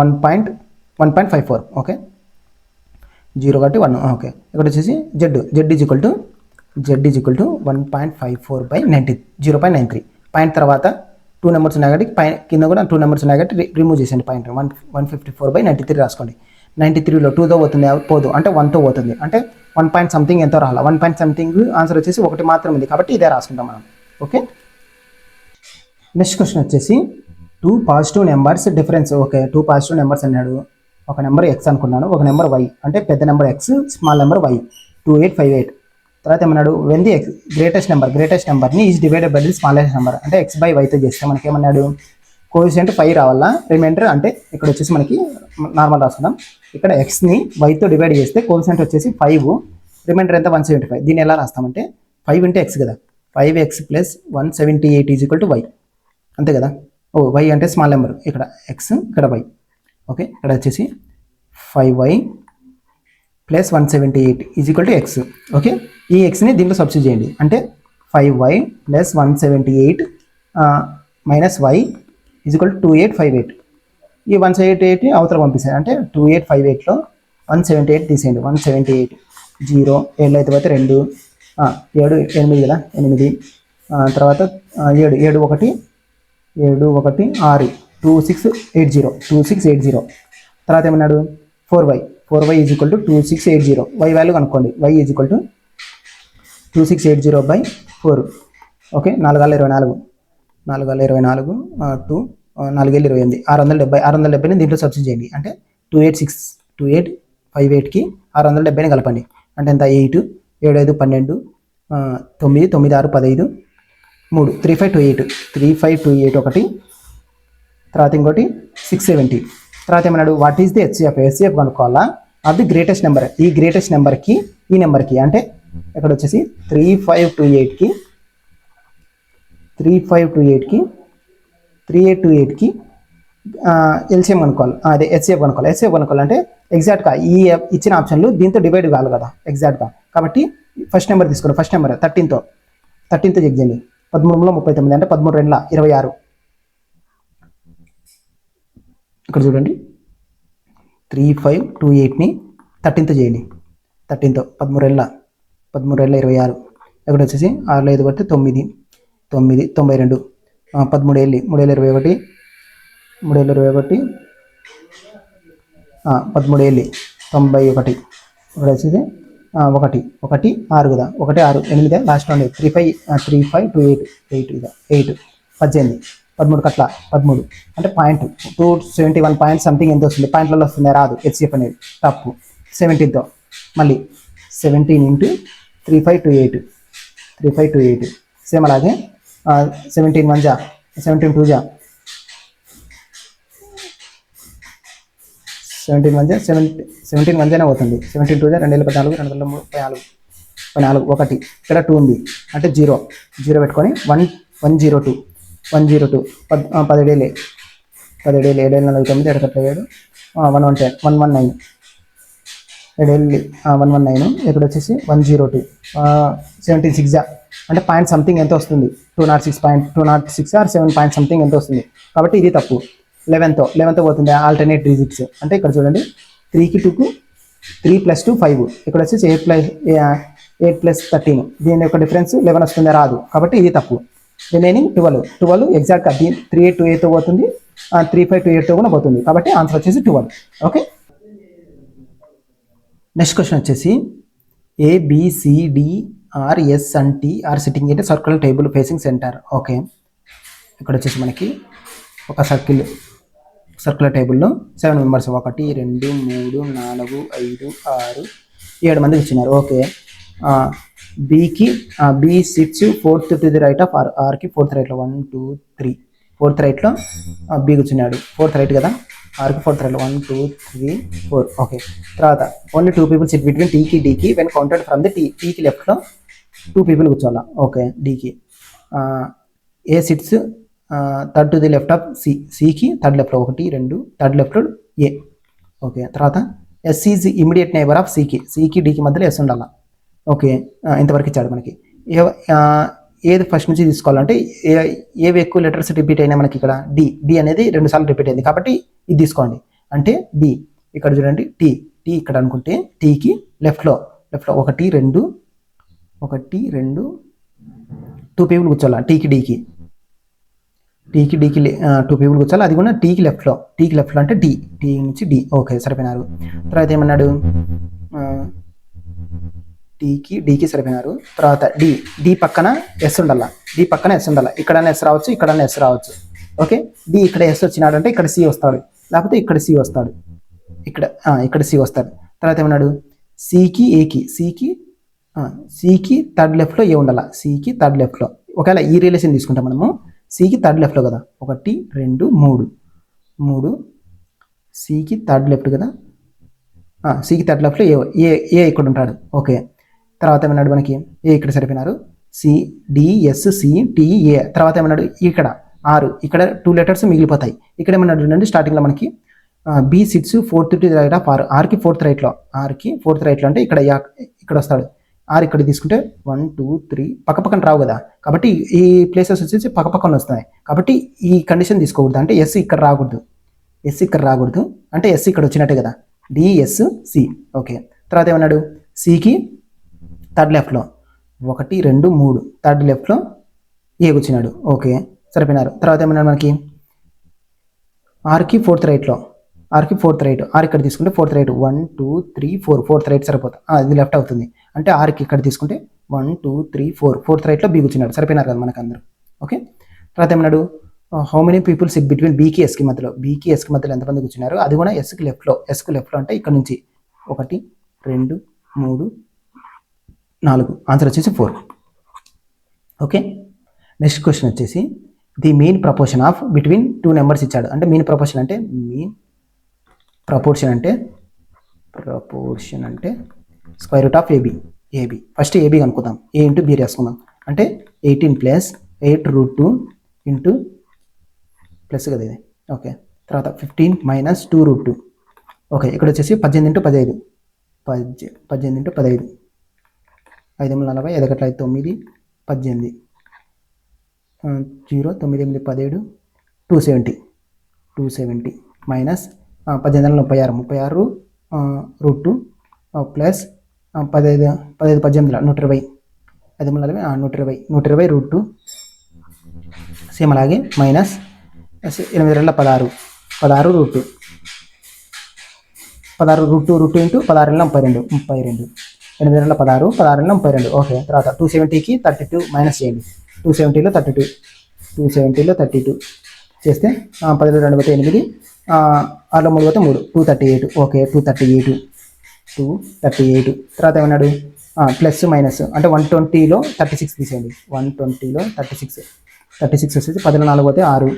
1.54 ఓకే 0 కాబట్టి 1. ఓకే ఇక్కడ వచ్చేసి Z is equal to 1.54/90 0.93. Point తర్వాత 2 నెంబర్స్ ఉన్నాయి కాబట్టి కింద కూడా 2 నెంబర్స్ ఉన్నాయి కాబట్టి రిమూవ్ చేసేయండి. పాయింట్ 154/93 రాసుకోండి. 93లో 2తో పోతుంది పోదు అంటే 1తో పోతుంది అంటే 1 పాయింట్ సంథింగ్ ఎంతో రాలా, 1 పాయింట్ సంథింగ్ ఆన్సర్ వచ్చేసి 1 మాత్రం ఉంది కాబట్టి ఇదే రాసుకుంటాం మనం. ఓకే నెక్స్ట్ క్వశ్చన్ వచ్చేసి 2 positive numbers difference. Okay 2 positive numbers అన్నాడు, ఒక నెంబర్ ఎక్స్ అనుకున్నాను, ఒక నెంబర్ వై అంటే పెద్ద number x small number y 2858. తర్వాత ఏమన్నాడు వెన్ ది గ్రేటెస్ట్ నెంబర్ని is divided by the smallest number అంటే ఎక్స్ బై వైతో చేస్తే మనకి ఏమన్నాడు కోఎఫిషియంట్ 5 రావాలా, రిమైండర్ అంటే ఇక్కడ వచ్చేసి మనకి నార్మల్ రాసుకుందాం. ఇక్కడ ఎక్స్ని వైతో డివైడ్ చేస్తే కోఎఫిషియంట్ వచ్చేసి 5, రిమైండర్ ఎంత 175. దీన్ని ఎలా రాస్తామంటే 5 ఇంటూ ఎక్స్ కదా, 5x plus 178 is equal to y అంతే కదా. వై అంటే స్మాల్ నెంబర్, ఇక్కడ ఎక్స్ ఇక్కడ వై. ఓకే ఇక్కడ వచ్చేసి 5y plus 178 is equal to x. Okay ఈ ఎక్స్ని దీంట్లో సబ్స్టిట్యూట్ చేయండి అంటే 5y plus 178 minus y is equal to 2858. ఈ 178 అవతల పంపిస్తాను అంటే 2858లో 178 తీసేయండి. 178 0 7 అయితే 2 7 8 కదా 8 తర్వాత 7 1 6 2680 తర్వాత ఏమన్నాడు 4y 4y is equal to 2680. y value కనుక్కోండి. y is equal to 2680/4. Okay, 4×24 4×24 2 4×28 670. 670ని దీంట్లో సబ్స్టిట్యూట్ చేయండి. అంటే 2858కి 670ని కలపండి. అంటే ఎంత 8 7 5 12 9 9 6 15 3 3528 3528 ఒకటి, తర్వాత ఇంకోటి 670. తర్వాత ఏమన్నాడు, what is the HCF? HCF కనుక్కోవాలా ఆఫ్ ది గ్రేటెస్ట్ నెంబర్. ఈ గ్రేటెస్ట్ నెంబర్కి ఈ నెంబర్కి అంటే ఇక్కడ వచ్చేసి 3528కి 3828కి ఎల్సిఎం కనుక్కోవాలి. అదే హెచ్సిఎఫ్ కనుక్కోవాలి. హెచ్సిఎఫ్ కనుక్కోవాలంటే ఎగ్జాక్ట్గా ఈ ఇచ్చిన ఆప్షన్లు దీంతో డివైడ్ కావాలి కదా ఎగ్జాక్ట్గా. కాబట్టి ఫస్ట్ నెంబర్ తీసుకోండి. ఫస్ట్ నెంబర్ 13తో చెక్ చేయండి. 13×39 అంటే 13×26. ఇక్కడ చూడండి 3528ని 13తో చేయండి. 13తో 13×26. ఇక్కడ వచ్చేసి 6 5 కొడితే 9 9 92 13 3 21 13 91. ఇక్కడ వచ్చేసి 1 1 6 కదా, 1 6 8 లాస్ట్ ఉండే 3528 ఇదా 8 18 13 13 అంటే పాయింట్ 271 పాయింట్ సంథింగ్ ఎంత వస్తుంది, పాయింట్లలో వస్తుంది, రాదు. హెచ్సిఎఫ్ అనేది తప్పు. 17తో మళ్ళీ 17 × 3528 సేమ్ అలాగే 17 1 17 2 17 1 17 1 అవుతుంది. 17 2 2014 2003 14 1 ఇక్కడ 2 ఉంది అంటే 0 పెట్టుకొని 102 17 17 7 7 4 9 7 110 119 7 119. ఇక్కడ వచ్చేసి 102 17 6 అంటే పాయింట్ సంథింగ్ ఎంత వస్తుంది, 206 ఆర్ 7 పాయింట్ సంథింగ్ ఎంత వస్తుంది. కాబట్టి ఇది తప్పు. 11తో పోతుంది ఆల్టర్నేట్ డిజిట్స్. అంటే ఇక్కడ చూడండి 3కి 2కు 3 + 2 5. ఇక్కడ వచ్చేసి 8 + 13. దీని యొక్క డిఫరెన్స్ 11 వస్తుంది, రాదు. కాబట్టి ఇది తప్పు. రిమైనింగ్ 12 ఎగ్జాక్ట్గా 3828తో పోతుంది, 3528తో కూడా పోతుంది. కాబట్టి ఆన్సర్ వచ్చేసి 12. ఓకే, నెక్స్ట్ క్వశ్చన్ వచ్చేసి ABCDRS and T are sitting in a circular table facing center. Okay, ఇక్కడ వచ్చేసి మనకి ఒక సర్క్యులర్ టేబుల్లో 7 మెంబర్స్ 1 2 3 4 5 6 7 మందికి ఇచ్చినారు. Okay, B sits 4th to the right of Rకి 4th రైట్లో 1 2 3 4th రైట్లో B కూర్చున్నాడు. 4th రైట్ కదా, Rకి 4th రైట్లో 1 2 3 4. ఓకే, తర్వాత ఓన్లీ 2 people సిట్ బిట్వీన్ Tకి Dకి వెన్ కౌంటెడ్ ఫ్రమ్ ది Tకి లెఫ్ట్లో 2 people కూర్చోవాలా. ఓకే, Dకి A sits third to the left of సికి థర్డ్ లెఫ్ట్లో 1 2 థర్డ్ లెఫ్ట్లో ఏ. ఓకే, తర్వాత yes is immediate neighbour of సికి Dకి మధ్యలో ఎస్ ఉండాలా. ఓకే, ఇంతవరకు ఇచ్చాడు మనకి. ఏది ఫస్ట్ నుంచి తీసుకోవాలంటే ఏవి ఎక్కువ లెటర్స్ రిపీట్ అయినా మనకి ఇక్కడ డి అనేది 2 సార్లు రిపీట్ అయింది కాబట్టి ఇది తీసుకోండి. అంటే డి ఇక్కడ చూడండి టీ ఇక్కడ అనుకుంటే టీకి లెఫ్ట్లో 1 2 2 people కూర్చోాలా. టీకి డీకి 2 people కూర్చోాలి. అది కూడా టీకి లెఫ్ట్లో అంటే టీ నుంచి డి. ఓకే, సరిపోయినారు. తర్వాత ఏమన్నాడు, డీకి సరిపోయినారు. తర్వాత డి పక్కన ఎస్ ఉండాలా. ఇక్కడనే ఎస్ రావచ్చు, ఇక్కడనే ఎస్ రావచ్చు. ఓకే, డి ఇక్కడ ఎస్ వచ్చినాడు అంటే ఇక్కడ సి వస్తాడు, లేకపోతే ఇక్కడ సి వస్తాడు, ఇక్కడ సి వస్తాడు. తర్వాత ఏమన్నాడు, సికి థర్డ్ లెఫ్ట్లో ఏ ఉండాలా. సికి థర్డ్ లెఫ్ట్లో ఒకవేళ ఈ రిలేషన్ తీసుకుంటాం మనము, సికి థర్డ్ లెఫ్ట్లో కదా 1 2 3 సికి థర్డ్ లెఫ్ట్ కదా, సికి థర్డ్ లెఫ్ట్లో ఏ ఇక్కడ ఉంటాడు. ఓకే, తర్వాత ఏమన్నాడు మనకి ఏ ఇక్కడ సరిపోయినారు. CDSCTA. తర్వాత ఏమన్నాడు ఇక్కడ 6 ఇక్కడ 2 లెటర్స్ మిగిలిపోతాయి. ఇక్కడ ఏమన్నాడు చూడండి స్టార్టింగ్లో మనకి B sits 4th to the right of Rకి 4th రైట్లో అంటే ఇక్కడ వస్తాడు. ఆర్ ఇక్కడ తీసుకుంటే 1 2 3 పక్కన రావు కదా, కాబట్టి ఈ ప్లేసెస్ వచ్చేసి పక్కన వస్తాయి. కాబట్టి ఈ కండిషన్ తీసుకోకూడదు, అంటే ఎస్ ఇక్కడ రాకూడదు అంటే ఎస్ ఇక్కడ వచ్చినట్టే కదా, DSC. ఓకే, తర్వాత ఏమన్నాడు సికి థర్డ్ లెఫ్ట్లో 1 2 3 థర్డ్ లెఫ్ట్లో ఏ కూర్చున్నాడు. ఓకే, సరిపోయినారు. తర్వాత ఏమన్నాడు మనకి ఆర్కి 4th రైట్లో Arki fourth right, are ఇక్కడ తీసుకుంటే ఫోర్త్ రైట్ 1 2 3 4 ఫోర్త్ రైట్ సరిపోతుంది, ఇది లెఫ్ట్ అవుతుంది. అంటే ఆర్కి ఇక్కడ తీసుకుంటే 1 2 3 4 ఫోర్త్ రైట్లో బీ కూర్చున్నాడు, సరిపోయినారు కదా మనకు అందరూ. ఓకే, తర్వాత ఏమన్నాడు, how many people sit between బీకి ఎస్కి మధ్యలో, బీకి ఎస్కి మధ్యలో ఎంతమంది కూర్చున్నారు, అది కూడా ఎస్కి లెఫ్ట్లో. ఎస్కి లెఫ్ట్లో అంటే ఇక్కడ నుంచి 1 2 3 4, ఆన్సర్ వచ్చేసి 4. ఓకే, నెక్స్ట్ క్వశ్చన్ వచ్చేసి the mean proportion of between 2 numbers ఇచ్చాడు. అంటే మీన్ ప్రపోర్షన్ అంటే ప్రపోర్షన్ అంటే square root of AB. First AB కనుక్కుందాం, ఏ ఇంటూ బీ రాసుకుందాం. అంటే 18 ప్లస్ 8√2 ఇంటూ ప్లస్ కదా ఇది. ఓకే, తర్వాత 15 మైనస్ 2√2. ఓకే, ఇక్కడ వచ్చేసి 18 ఇంటూ 15, 18 ఇంటూ 15, 5 40, 5 గట్ల 9, 18, 0 9 8 17, 270 మైనస్ 18 36 √2 ప్లస్ 15 18 120, 5 40 120 √2 సేమ్ అలాగే మైనస్ 8 16 √2 √2 ఇంటూ 16 32 8 16 32. ఓకే, తర్వాత 270కి 32 మైనస్ చేయండి. 270లో 32 చేస్తే 10 2 పోతే 8, 6 3 పోతే 3, 238. ఓకే, 238. తర్వాత ఏమన్నాడు, ప్లస్ మైనస్ అంటే 120లో 36 తీసేయండి. 120లో 36 వచ్చేసి 10 4 పోతే 6,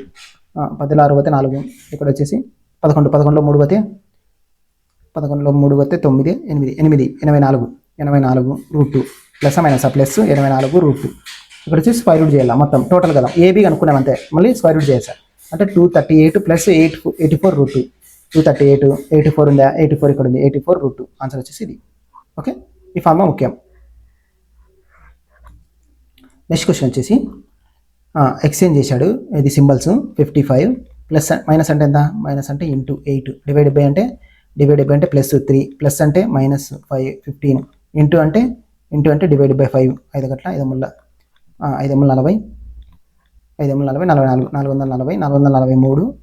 10 6 పోతే 4, ఇక్కడ వచ్చేసి 11 11లో 3 పోతే 9 84 √2 ప్లస్ మైనస్ ప్లస్ 84 √2. ఇక్కడ వచ్చి స్క్వేర్ రూట్ చేయాలి మొత్తం టోటల్ కదా, ఏబీ అనుకున్నాం అంతే, మళ్ళీ స్క్వేర్ రూట్ చేయాలి సార్. అంటే 238 ప్లస్ 84 √2, 238 84 ఉందా, 84 ఇక్కడ ఉంది, 84 √2, ఆన్సర్ వచ్చేసి ఇది. ఓకే, ఈ ఫార్ములా ముఖ్యం. నెక్స్ట్ క్వశ్చన్ వచ్చేసి ఎక్స్చేంజ్ చేశాడు, ఇది సింబల్స్ 55 ప్లస్ మైనస్ అంటే ఎంత, మైనస్ అంటే ఇంటూ 8, డివైడ్ బై అంటే ప్లస్ 3, ప్లస్ అంటే మైనస్ 5 15, ఇంటూ అంటే డివైడ్ బై 5, 5 గట్ల 5 ముళ్ళ 5 40, 5 40 44, 440 443,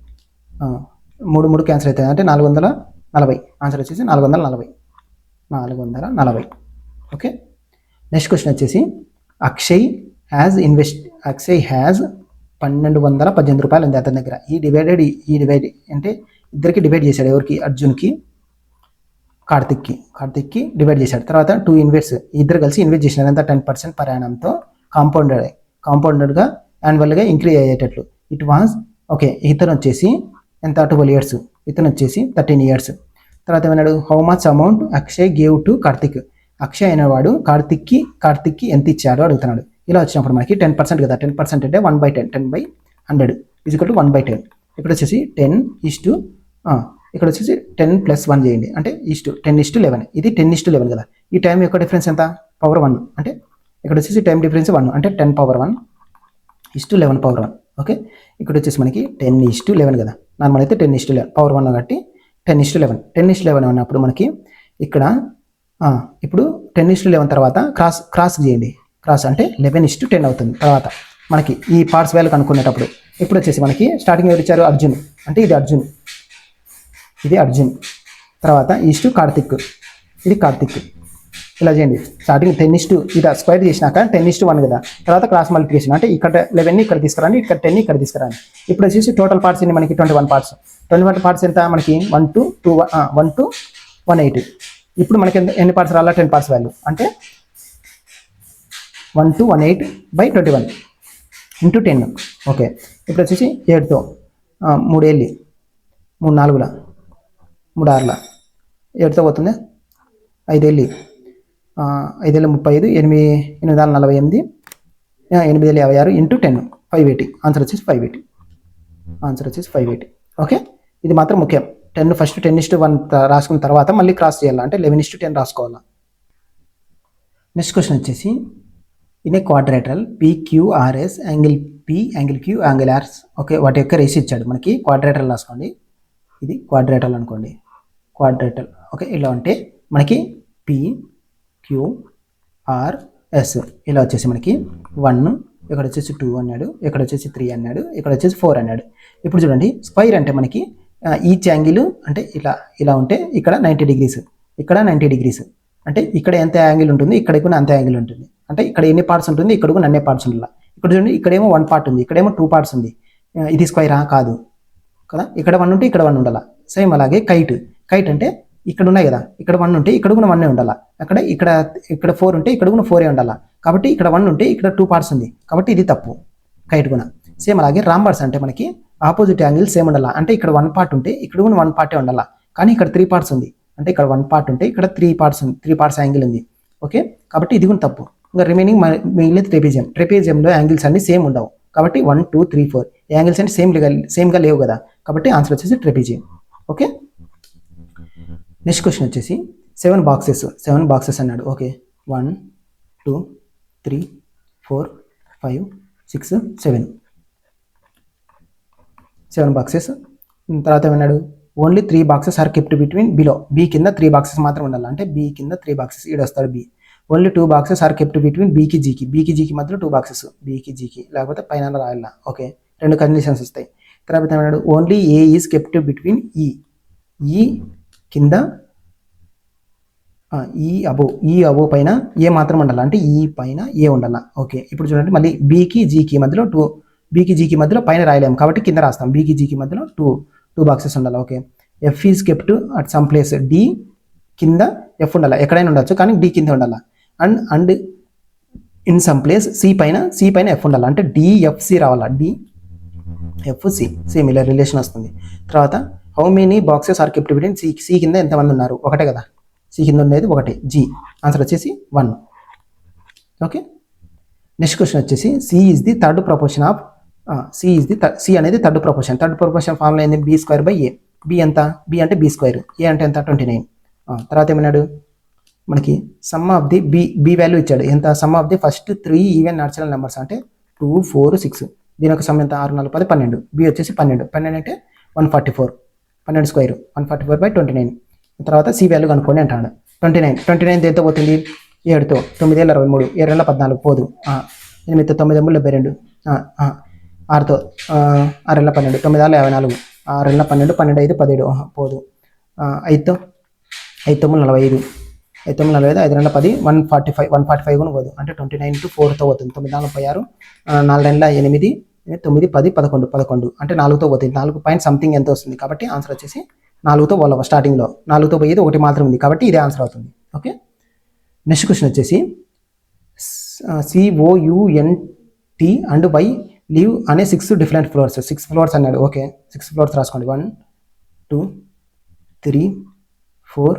3 క్యాన్సిల్ అవుతుంది అంటే 440, ఆన్సర్ వచ్చేసి 440. ఓకే, నెక్స్ట్ క్వశ్చన్ వచ్చేసి అక్షయ్ హ్యాజ్ 1218 రూపాయలు ఉంది అతని దగ్గర. ఈ డివైడ్ అంటే ఇద్దరికి డివైడ్ చేశాడు, ఎవరికి, అర్జున్కి కార్తిక్కి డివైడ్ చేశాడు. తర్వాత 2 ఇన్వెస్ట్, ఇద్దరు కలిసి ఇన్వెస్ట్ చేసినారు ఎంత, 10% పర్ యానంతో కాంపౌండెడ్గా యాన్యువల్గా ఇంక్రీజ్ అయ్యేటట్లు. It was okay. ఇతను వచ్చేసి ఎంత, 12 ఇయర్స్, ఇతను వచ్చేసి 13 ఇయర్స్. తర్వాత ఏమన్నాడు, how much amount Akshay gave to Karthik. Akshay అనేవాడు కార్తిక్కి ఎంత ఇచ్చాడో అడుగుతున్నాడు. ఇలా వచ్చినప్పుడు మనకి 10% కదా, 10% అంటే 1/10, 10/100 = 1/10. ఇక్కడ వచ్చేసి 10 ఇక్కడ వచ్చేసి 10 + 1 చేయండి, అంటే 10:11. ఇది 10:11 కదా. ఈ టైం యొక్క డిఫరెన్స్ ఎంత, పవర్ 1. అంటే ఇక్కడ వచ్చేసి టైం డిఫరెన్స్ 1 అంటే 10 పవర్ 1 11 పవర్ 1. ఓకే, ఇక్కడ వచ్చేసి మనకి 10:11 కదా, నార్మల్ అయితే 10:11 పవర్ 1 కాబట్టి 10:11 అన్నప్పుడు మనకి ఇక్కడ ఇప్పుడు 10:11 తర్వాత క్రాస్ చేయండి. క్రాస్ అంటే 11:10 అవుతుంది. తర్వాత మనకి ఈ పార్ట్స్ వాల్యూ కనుక్కునేటప్పుడు ఇప్పుడు వచ్చేసి మనకి స్టార్టింగ్ ఎవరు ఇచ్చారు, అర్జున్, అంటే ఇది అర్జున్. తర్వాత ఈస్ట్ కార్తిక్, ఇది కార్తిక్. ఇలా చేయండి. స్టార్టింగ్ 10 ఇది స్క్వేర్ చేసినాక 10:1 కదా. తర్వాత క్రాస్ మల్టిప్లికేషన్ అంటే ఇక్కడ 11 ఇక్కడ తీసుకురండి, ఇక్కడ 10 ఇక్కడ తీసుకురండి. ఇప్పుడు వచ్చేసి టోటల్ పార్ట్స్ ఎన్ని మనకి 21 పార్ట్స్. 21 పార్ట్స్ ఎంత మనకి 1 to 118. ఇప్పుడు మనకి ఎన్ని పార్ట్స్ రాలా, 10 పార్ట్స్ వాల్యూ అంటే 1 to 118/21 ఇంటూ 10. ఓకే, ఇప్పుడు వచ్చేసి 7తో 3 ఏళ్ళు, 3 4ల 3 6ల 7తో పోతుంది, 5 ఏళ్ళు, 5 ఏళ్ళు 35, 8 8 48, 8 ఏళ్ళు 56 ఇంటూ 10 580. ఆన్సర్ వచ్చేసి 580. ఓకే, ఇది మాత్రం ముఖ్యం. 10 ఫస్ట్ 10:1 రాసుకున్న తర్వాత మళ్ళీ క్రాస్ చేయాలి, అంటే 11:10 రాసుకోవాలి. నెక్స్ట్ క్వశ్చన్ వచ్చేసి in a quadrilateral PQRS angle P angle Q angle R. Okay, వాటి యొక్క రేషియో ఇచ్చాడు మనకి. క్వాడ్రేటరల్ రాసుకోండి, ఇది క్వాడ్రేటరల్ అనుకోండి, క్వాడ్రేటరల్. ఓకే, ఇలా ఉంటే మనకి PQRS ఇలా వచ్చేసి మనకి 1, ఇక్కడ వచ్చేసి 2 అన్నాడు, ఇక్కడ వచ్చేసి 3 అన్నాడు, ఇక్కడ వచ్చేసి 4 అన్నాడు. ఇప్పుడు చూడండి, స్క్వేర్ అంటే మనకి ఈచ్ యాంగిల్ అంటే ఇలా ఉంటే ఇక్కడ 90 degrees, ఇక్కడ 90 degrees. అంటే ఇక్కడ ఎంత యాంగిల్ ఉంటుంది, ఇక్కడ కూడా అంత యాంగిల్ ఉంటుంది. అంటే ఇక్కడ ఎన్ని పార్ట్స్ ఉంటుంది, ఇక్కడ కూడా అన్ని పార్ట్స్ ఉండాలి. ఇక్కడ చూడండి, ఇక్కడేమో 1 part ఉంది, ఇక్కడేమో 2 parts ఉంది. ఇది స్క్వైరా కాదు కదా, ఇక్కడ 1 ఉంటే ఇక్కడ 1 ఉండాలి. సేమ్ అలాగే కైట్ అంటే ఇక్కడ ఉన్నాయి కదా, ఇక్కడ 1 ఉంటే ఇక్కడ కూడా 1 ఉండాలి. ఇక్కడ 4 ఉంటే ఇక్కడ కూడా 4 ఉండాలి. కాబట్టి ఇక్కడ 1 ఉంటే ఇక్కడ 2 parts ఉంది, కాబట్టి ఇది తప్పు కైట్ కూడా. సేమ్ అలాగే రాంబర్స్ అంటే మనకి ఆపోజిట్ యాంగిల్ సేమ్ ఉండాలి. అంటే ఇక్కడ 1 part ఉంటే ఇక్కడ కూడా 1 part ఉండాలి. కానీ ఇక్కడ 3 parts ఉంది, అంటే ఇక్కడ 1 part ఉంటే ఇక్కడ 3 parts ఉంది, 3 parts యాంగిల్ ఉంది. ఓకే, కాబట్టి ఇది కూడా తప్పు. ఇంకా రిమైనింగ్ మిగిలిన ట్రెపేజియంలో యాంగిల్స్ అన్ని సేమ్ ఉండవు. కాబట్టి 1 2 3 4 యాంగిల్స్ అంటే సేమ్గా లేవు కదా, కాబట్టి ఆన్సర్ వచ్చేసి ట్రెపేజియం. ఓకే, నెక్స్ట్ క్వశ్చన్ వచ్చేసి 7 బాక్సెస్ అన్నాడు. Okay, 1 2 3 4 5 6 7 boxes. తర్వాత ఏమన్నాడు, only 3 boxes are kept between below. B కింద 3 boxes మాత్రం ఉండాలి. అంటే బి కింద 3 boxes, ఈడ వస్తాడు B. Only 2 boxes are kept between బీకి జీకి మధ్యలో 2 boxes, బీకి జీకి, లేకపోతే పైన రాయాల. ఓకే, 2 కండిషన్స్ వస్తాయి. తర్వాత ఏమన్నాడు, only A is kept between E కింద ఈ అబో పైన ఏ మాత్రం ఉండాలి. అంటే ఈ పైన ఏ ఉండాలి. ఓకే, ఇప్పుడు చూడండి, మళ్ళీ బీకి జీకి మధ్యలో బీకి జీకి మధ్యలో పైన రాయలేము, కాబట్టి కింద రాస్తాం. బీకి జీకి మధ్యలో 2 boxes ఉండాలి. Okay, F is kept at some place. D కింద ఎఫ్ ఉండాలి, ఎక్కడైనా ఉండొచ్చు, కానీ డి కింద ఉండాలి. And in some place C పైన ఎఫ్ ఉండాలి. అంటే డిఎఫ్సి రావాలా, డిఎఫ్సి. సేమ్ ఇలా రిలేషన్ వస్తుంది. తర్వాత how many boxes are kept between C కింద ఎంతమంది ఉన్నారు, ఒకటే కదా, సి కింద ఉండేది ఒకటే, జీ. ఆన్సర్ వచ్చేసి 1. ఓకే, నెక్స్ట్ క్వశ్చన్ వచ్చేసి C is the third proportion of C అనేది థర్డ్ ప్రపోర్షన్ ఫార్ములా ఏంది, b²/a. బి ఎంత, బి అంటే b², ఏ అంటే ఎంత 29. తర్వాత ఏమన్నాడు, మనకి sum of the B value ఇచ్చాడు. ఎంత, sum of the first 3 even natural numbers. అంటే 2 4 6, దీని ఒక సమ్ ఎంత, 6 4 10 12. బి వచ్చేసి 12 అంటే 144, 12² 144/29. తర్వాత సి వాల్యూ కనుక్కోండి అంటాడు. 29 దేంతో పోతుంది, 7తో, 9 23, 7 14 పోదు, 8 9 72, 6తో 6 12, 9 54, 6 12, 12 5 17 పోదు, 5తో 45, 5 10, 145 కూడా పోదు. అంటే 29 to 4తో పోతుంది, 9 46, 4 8, 9 10 11, అంటే 4తో పోతుంది. 4 పాయింట్ సంథింగ్ ఎంత వస్తుంది, కాబట్టి ఆన్సర్ వచ్చేసి 4తో పోలవ. స్టార్టింగ్లో 4తో పోయేది ఒకటి మాత్రం ఉంది, కాబట్టి ఇదే ఆన్సర్ అవుతుంది. ఓకే, నెక్స్ట్ క్వశ్చన్ వచ్చేసి COUNT అండ్ వై లీవ్ అనే 6 డిఫరెంట్ ఫ్లోర్స్. 6 ఫ్లోర్స్ అన్నాడు. ఓకే, 6 ఫ్లోర్స్ రాసుకోండి. 1 2 3 4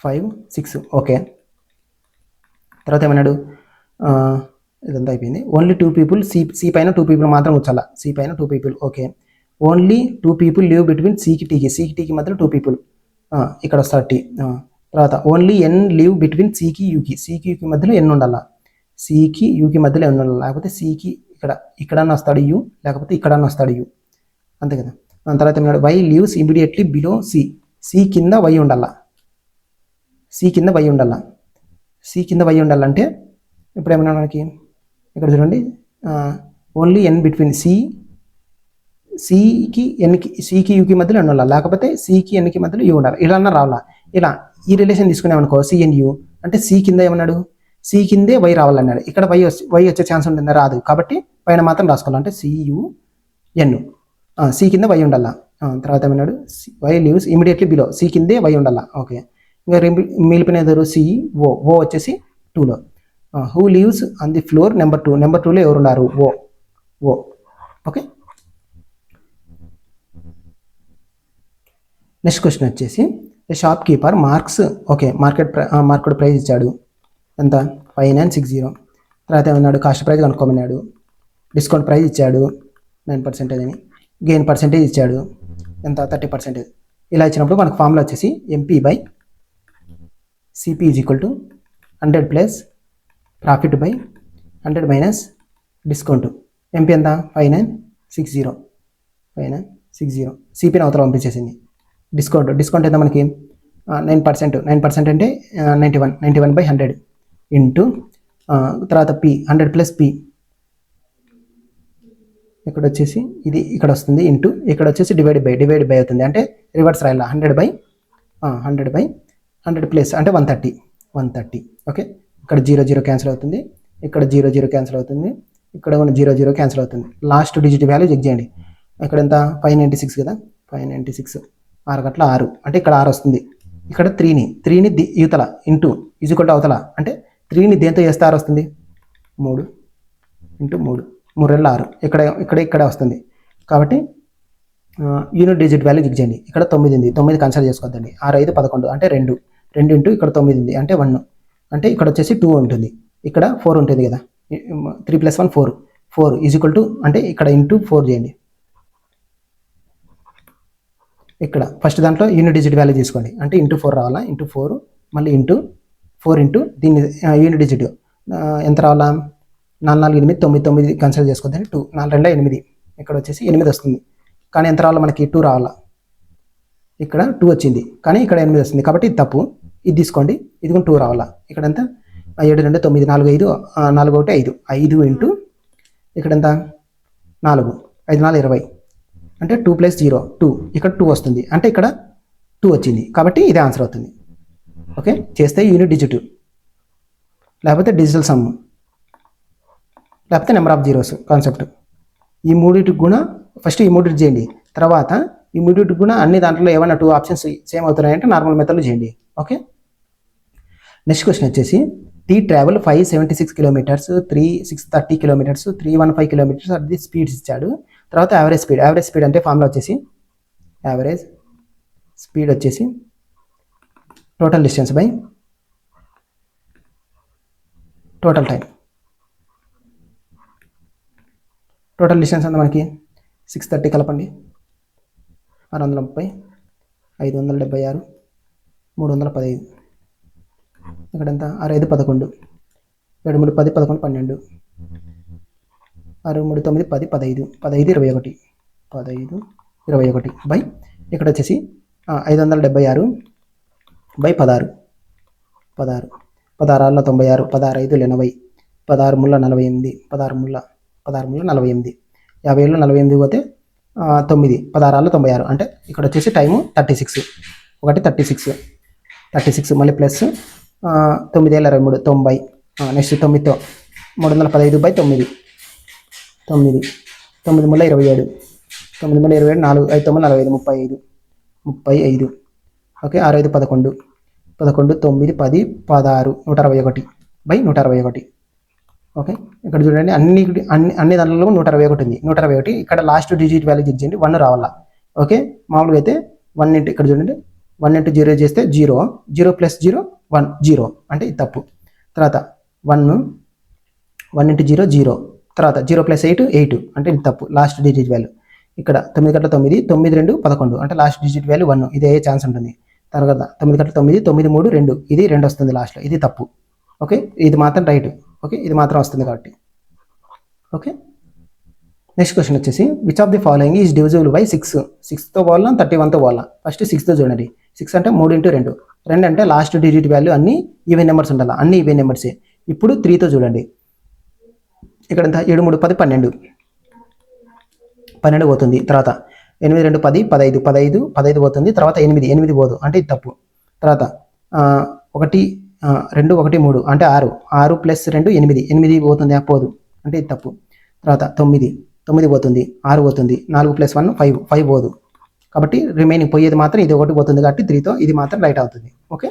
5 6. ఓకే, తర్వాత ఏమన్నాడు, ఇదంతా అయిపోయింది. ఓన్లీ 2 people, సి పైన 2 people మాత్రం వచ్చాలా, సి పైన 2 people. Okay, only 2 people live between సికి టీకి మధ్యలో 2 people, ఇక్కడ వస్తారు టీ. తర్వాత ఓన్లీ ఎన్ లివ్ బిట్వీన్ సికి యూకి మధ్యలో ఎన్ ఉండాలా, సికి యూకి మధ్యలో ఎన్ ఉండాలి. లేకపోతే సికి ఇక్కడన్నా వస్తాడు యూ, లేకపోతే ఇక్కడన్నా వస్తాడు యూ, అంతే కదా. తర్వాత ఏమన్నాడు, Y lives immediately below C కింద వై ఉండాలా, సి కింద వై ఉండాలంటే ఇప్పుడు ఏమన్నా మనకి ఇక్కడ చూడండి, ఓన్లీ ఎన్ బిట్వీన్ సికి యూకి మధ్యలో ఎన్ ఉండాలి, లేకపోతే సికి ఎన్కి మధ్యలో యూ ఉండాలి. ఇలా అన్న రావాలా, ఇలా ఈ రిలేషన్ తీసుకున్నామనుకో, సిఎన్ యూ అంటే సి కింద ఏమన్నాడు, సి కిందే వై రావాలన్నాడు. ఇక్కడ వై వచ్చే ఛాన్స్ ఉంటుందా, రాదు. కాబట్టి పైన మాత్రం రాసుకోవాలి. అంటే సియుఎన్, సి కింద వై ఉండాలా. తర్వాత ఏమన్నాడు, Y lives immediately below, C కిందే వై ఉండాలా. ఓకే, ఇంకా మిగిలిపోయిన సిఓ వచ్చేసి 2లో. Who lives on the floor number 2లో ఎవరున్నారు, ఓ. ఓకే, నెక్స్ట్ క్వశ్చన్ వచ్చేసి షాప్ కీపర్ మార్కెట్ ప్రైస్ ఇచ్చాడు. ఎంత, 5960. తర్వాత ఏమన్నాడు, కాస్ట్ ప్రైస్ కనుక్కోమన్నాడు. డిస్కౌంట్ ప్రైస్ ఇచ్చాడు 9% అని, గెయిన్ పర్సెంటేజ్ ఇచ్చాడు ఎంత, 30%. ఇలా ఇచ్చినప్పుడు మనకు ఫార్ములా వచ్చేసి MP/CP = 100 plus profit by 100 minus discount. MP ఎంత, 5960. సిపిని అవతల పంపించేసింది. డిస్కౌంట్ ఎంత మనకి 9%. 9% అంటే 91/100 ఇంటూ తర్వాత P 100 ప్లస్ P ఇక్కడ వచ్చేసి ఇది ఇక్కడ వస్తుంది ఇంటూ ఇక్కడ వచ్చేసి డివైడ్ బై అవుతుంది, అంటే రివర్స్ రాయాల 100 ప్లస్ అంటే 130. ఓకే, ఇక్కడ 0 క్యాన్సిల్ అవుతుంది, ఇక్కడ 0 క్యాన్సిల్ అవుతుంది, ఇక్కడ ఉన్న 0 క్యాన్సిల్ అవుతుంది. లాస్ట్ డిజిట్ వాల్యూ చెక్ చేయండి. ఇక్కడ ఎంత 596 కదా, 596 6 గట్ల 6 అంటే ఇక్కడ 6 వస్తుంది. ఇక్కడ 3ని యువతల ఇంటూ ఈజ్వల్ టు అవతల, అంటే 3ని దేంతో చేస్తే 6 వస్తుంది, 3 ఇంటూ 3 3 6 ఇక్కడ వస్తుంది. కాబట్టి యూనిట్ డిజిట్ వాల్యూ చెక్ చేయండి. ఇక్కడ 9 ఉంది, 9 కన్సిడర్ చేసుకోవద్దండి. 6 5 11 అంటే 2 ఇంటూ ఇక్కడ 9 ఉంది అంటే 1, అంటే ఇక్కడ వచ్చేసి 2 ఉంటుంది, ఇక్కడ 4 ఉంటుంది కదా, 3 + 1 4 ఈజ్వల్ టు అంటే ఇక్కడ ఇంటూ 4 చేయండి. ఇక్కడ ఫస్ట్ దాంట్లో యూనిట్ డిజిట్ వాల్యూ తీసుకోండి, అంటే ఇంటూ 4 రావాలా, ఇంటూ 4 మళ్ళీ ఇంటూ 4 ఇంటూ దీన్ని యూనిట్ డిజిట్ ఎంత రావాలా, 4 4 8 9 9 కన్సిడర్ చేసుకోవద్దని 2 4 2 8, ఇక్కడ వచ్చేసి 8 వస్తుంది. కానీ ఎంత రావాలా మనకి 2 రావాలా, ఇక్కడ 2 వచ్చింది కానీ ఇక్కడ 8 వస్తుంది, కాబట్టి ఇది తప్పు. ఇది తీసుకోండి, ఇది కూడా 2 రావాలా. ఇక్కడ ఎంత 7 2 9 4 5 4 1 5 ఇంటూ ఇక్కడ ఎంత 4 5 4 20 అంటే 2 + 0 2, ఇక్కడ 2 వస్తుంది, అంటే ఇక్కడ 2 వచ్చింది, కాబట్టి ఇదే ఆన్సర్ అవుతుంది. ఓకే, చేస్తే యూనిట్ డిజిట్, లేకపోతే డిజిటల్ సమ్, లేకపోతే నెంబర్ ఆఫ్ జీరోస్ కాన్సెప్ట్. ఈ మూడింటికి కూడా ఫస్ట్ ఈ మూడింటి చేయండి, తర్వాత ఈ మూడింటికి కూడా అన్ని దాంట్లో ఏమైనా 2 ఆప్షన్స్ సేమ్ అవుతున్నాయంటే నార్మల్ మెథడ్లో చేయండి. ఓకే, నెక్స్ట్ క్వశ్చన్ వచ్చేసి T travel 576 kilometers 630 kilometers 315 kilometers అది స్పీడ్స్ ఇచ్చాడు. తర్వాత యావరేజ్ స్పీడ్ అంటే ఫార్ములా వచ్చేసి యావరేజ్ స్పీడ్ వచ్చేసి total distance by total time. Total distance అంతా మనకి 630 కలపండి, 630 576 315, ఇక్కడ ఎంత 6 5 11 7 3 10 11 12 6 3 9 10 15 15 21 15 21 బై ఇక్కడ వచ్చేసి 576 బై 16 16 16 96 16 5 80 16 ముళ్ళ 48 16 ముళ్ళ 48 50 48 పోతే 9 16 96 అంటే ఇక్కడ వచ్చేసి టైము 36 ఒకటి 36 మళ్ళీ ప్లస్ 9 23 90 నెక్స్ట్ 9తో 315 బై 9 9 9 ముళ్ళ 27 9 ముళ్ళ 27 4 5 9 45 35 ఓకే 6 5 11 11 9 10 16 121 బై 121. ఓకే, ఇక్కడ చూడండి అన్ని దాంట్లో 121 ఉంది, 121 ఇక్కడ లాస్ట్ డిజిట్ వాల్యూ చెక్ చేయండి, 1 రావాలా. ఓకే, మామూలుగా అయితే 1 ఇంటూ ఇక్కడ చూడండి 1 ఇంటూ 0 చేస్తే 0 0 + 0 1 0 అంటే ఇది తప్పు. తర్వాత 1 ఇంటూ 0 0, తర్వాత 0 + 8 8 అంటే ఇది తప్పు, లాస్ట్ డిజిట్ వాల్యూ. ఇక్కడ 9 గట్ల 9 9 2 11 అంటే లాస్ట్ డిజిట్ వాల్యూ 1, ఇదే ఛాన్స్ ఉంటుంది. తర్వాత 9 గట్ల 9 9 3 2 ఇది 2 వస్తుంది లాస్ట్లో, ఇది తప్పు. ఓకే, ఇది మాత్రం రైట్. ఓకే, ఇది మాత్రం వస్తుంది కాబట్టి. ఓకే, నెక్స్ట్ క్వశ్చన్ వచ్చేసి which of the following is divisible by 6తో పోవాలా 31తో పోవాలా. ఫస్ట్ 6తో చూడండి, 6 అంటే 3 ఇంటూ 2 2 అంటే లాస్ట్ డిజిట్ వాల్యూ అన్ని ఈవెన్ నెంబర్స్ ఉండాలి, అన్ని ఈవెన్ నెంబర్సే. ఇప్పుడు 3తో చూడండి, ఇక్కడ ఎంత 7 3 10 12 పోతుంది. తర్వాత 8 2 10 15 పోతుంది. తర్వాత 8 పోదు అంటే ఇది తప్పు. తర్వాత 1 2 1 3 అంటే 6 + 2 8 పోతుంది పోదు అంటే ఇది తప్పు. తర్వాత 9 పోతుంది, 6 పోతుంది, 4 + 1 5 పోదు, కాబట్టి రిమైనింగ్ పోయేది మాత్రం ఇది 1 పోతుంది కాబట్టి 3తో ఇది మాత్రం రైట్ అవుతుంది. ఓకే,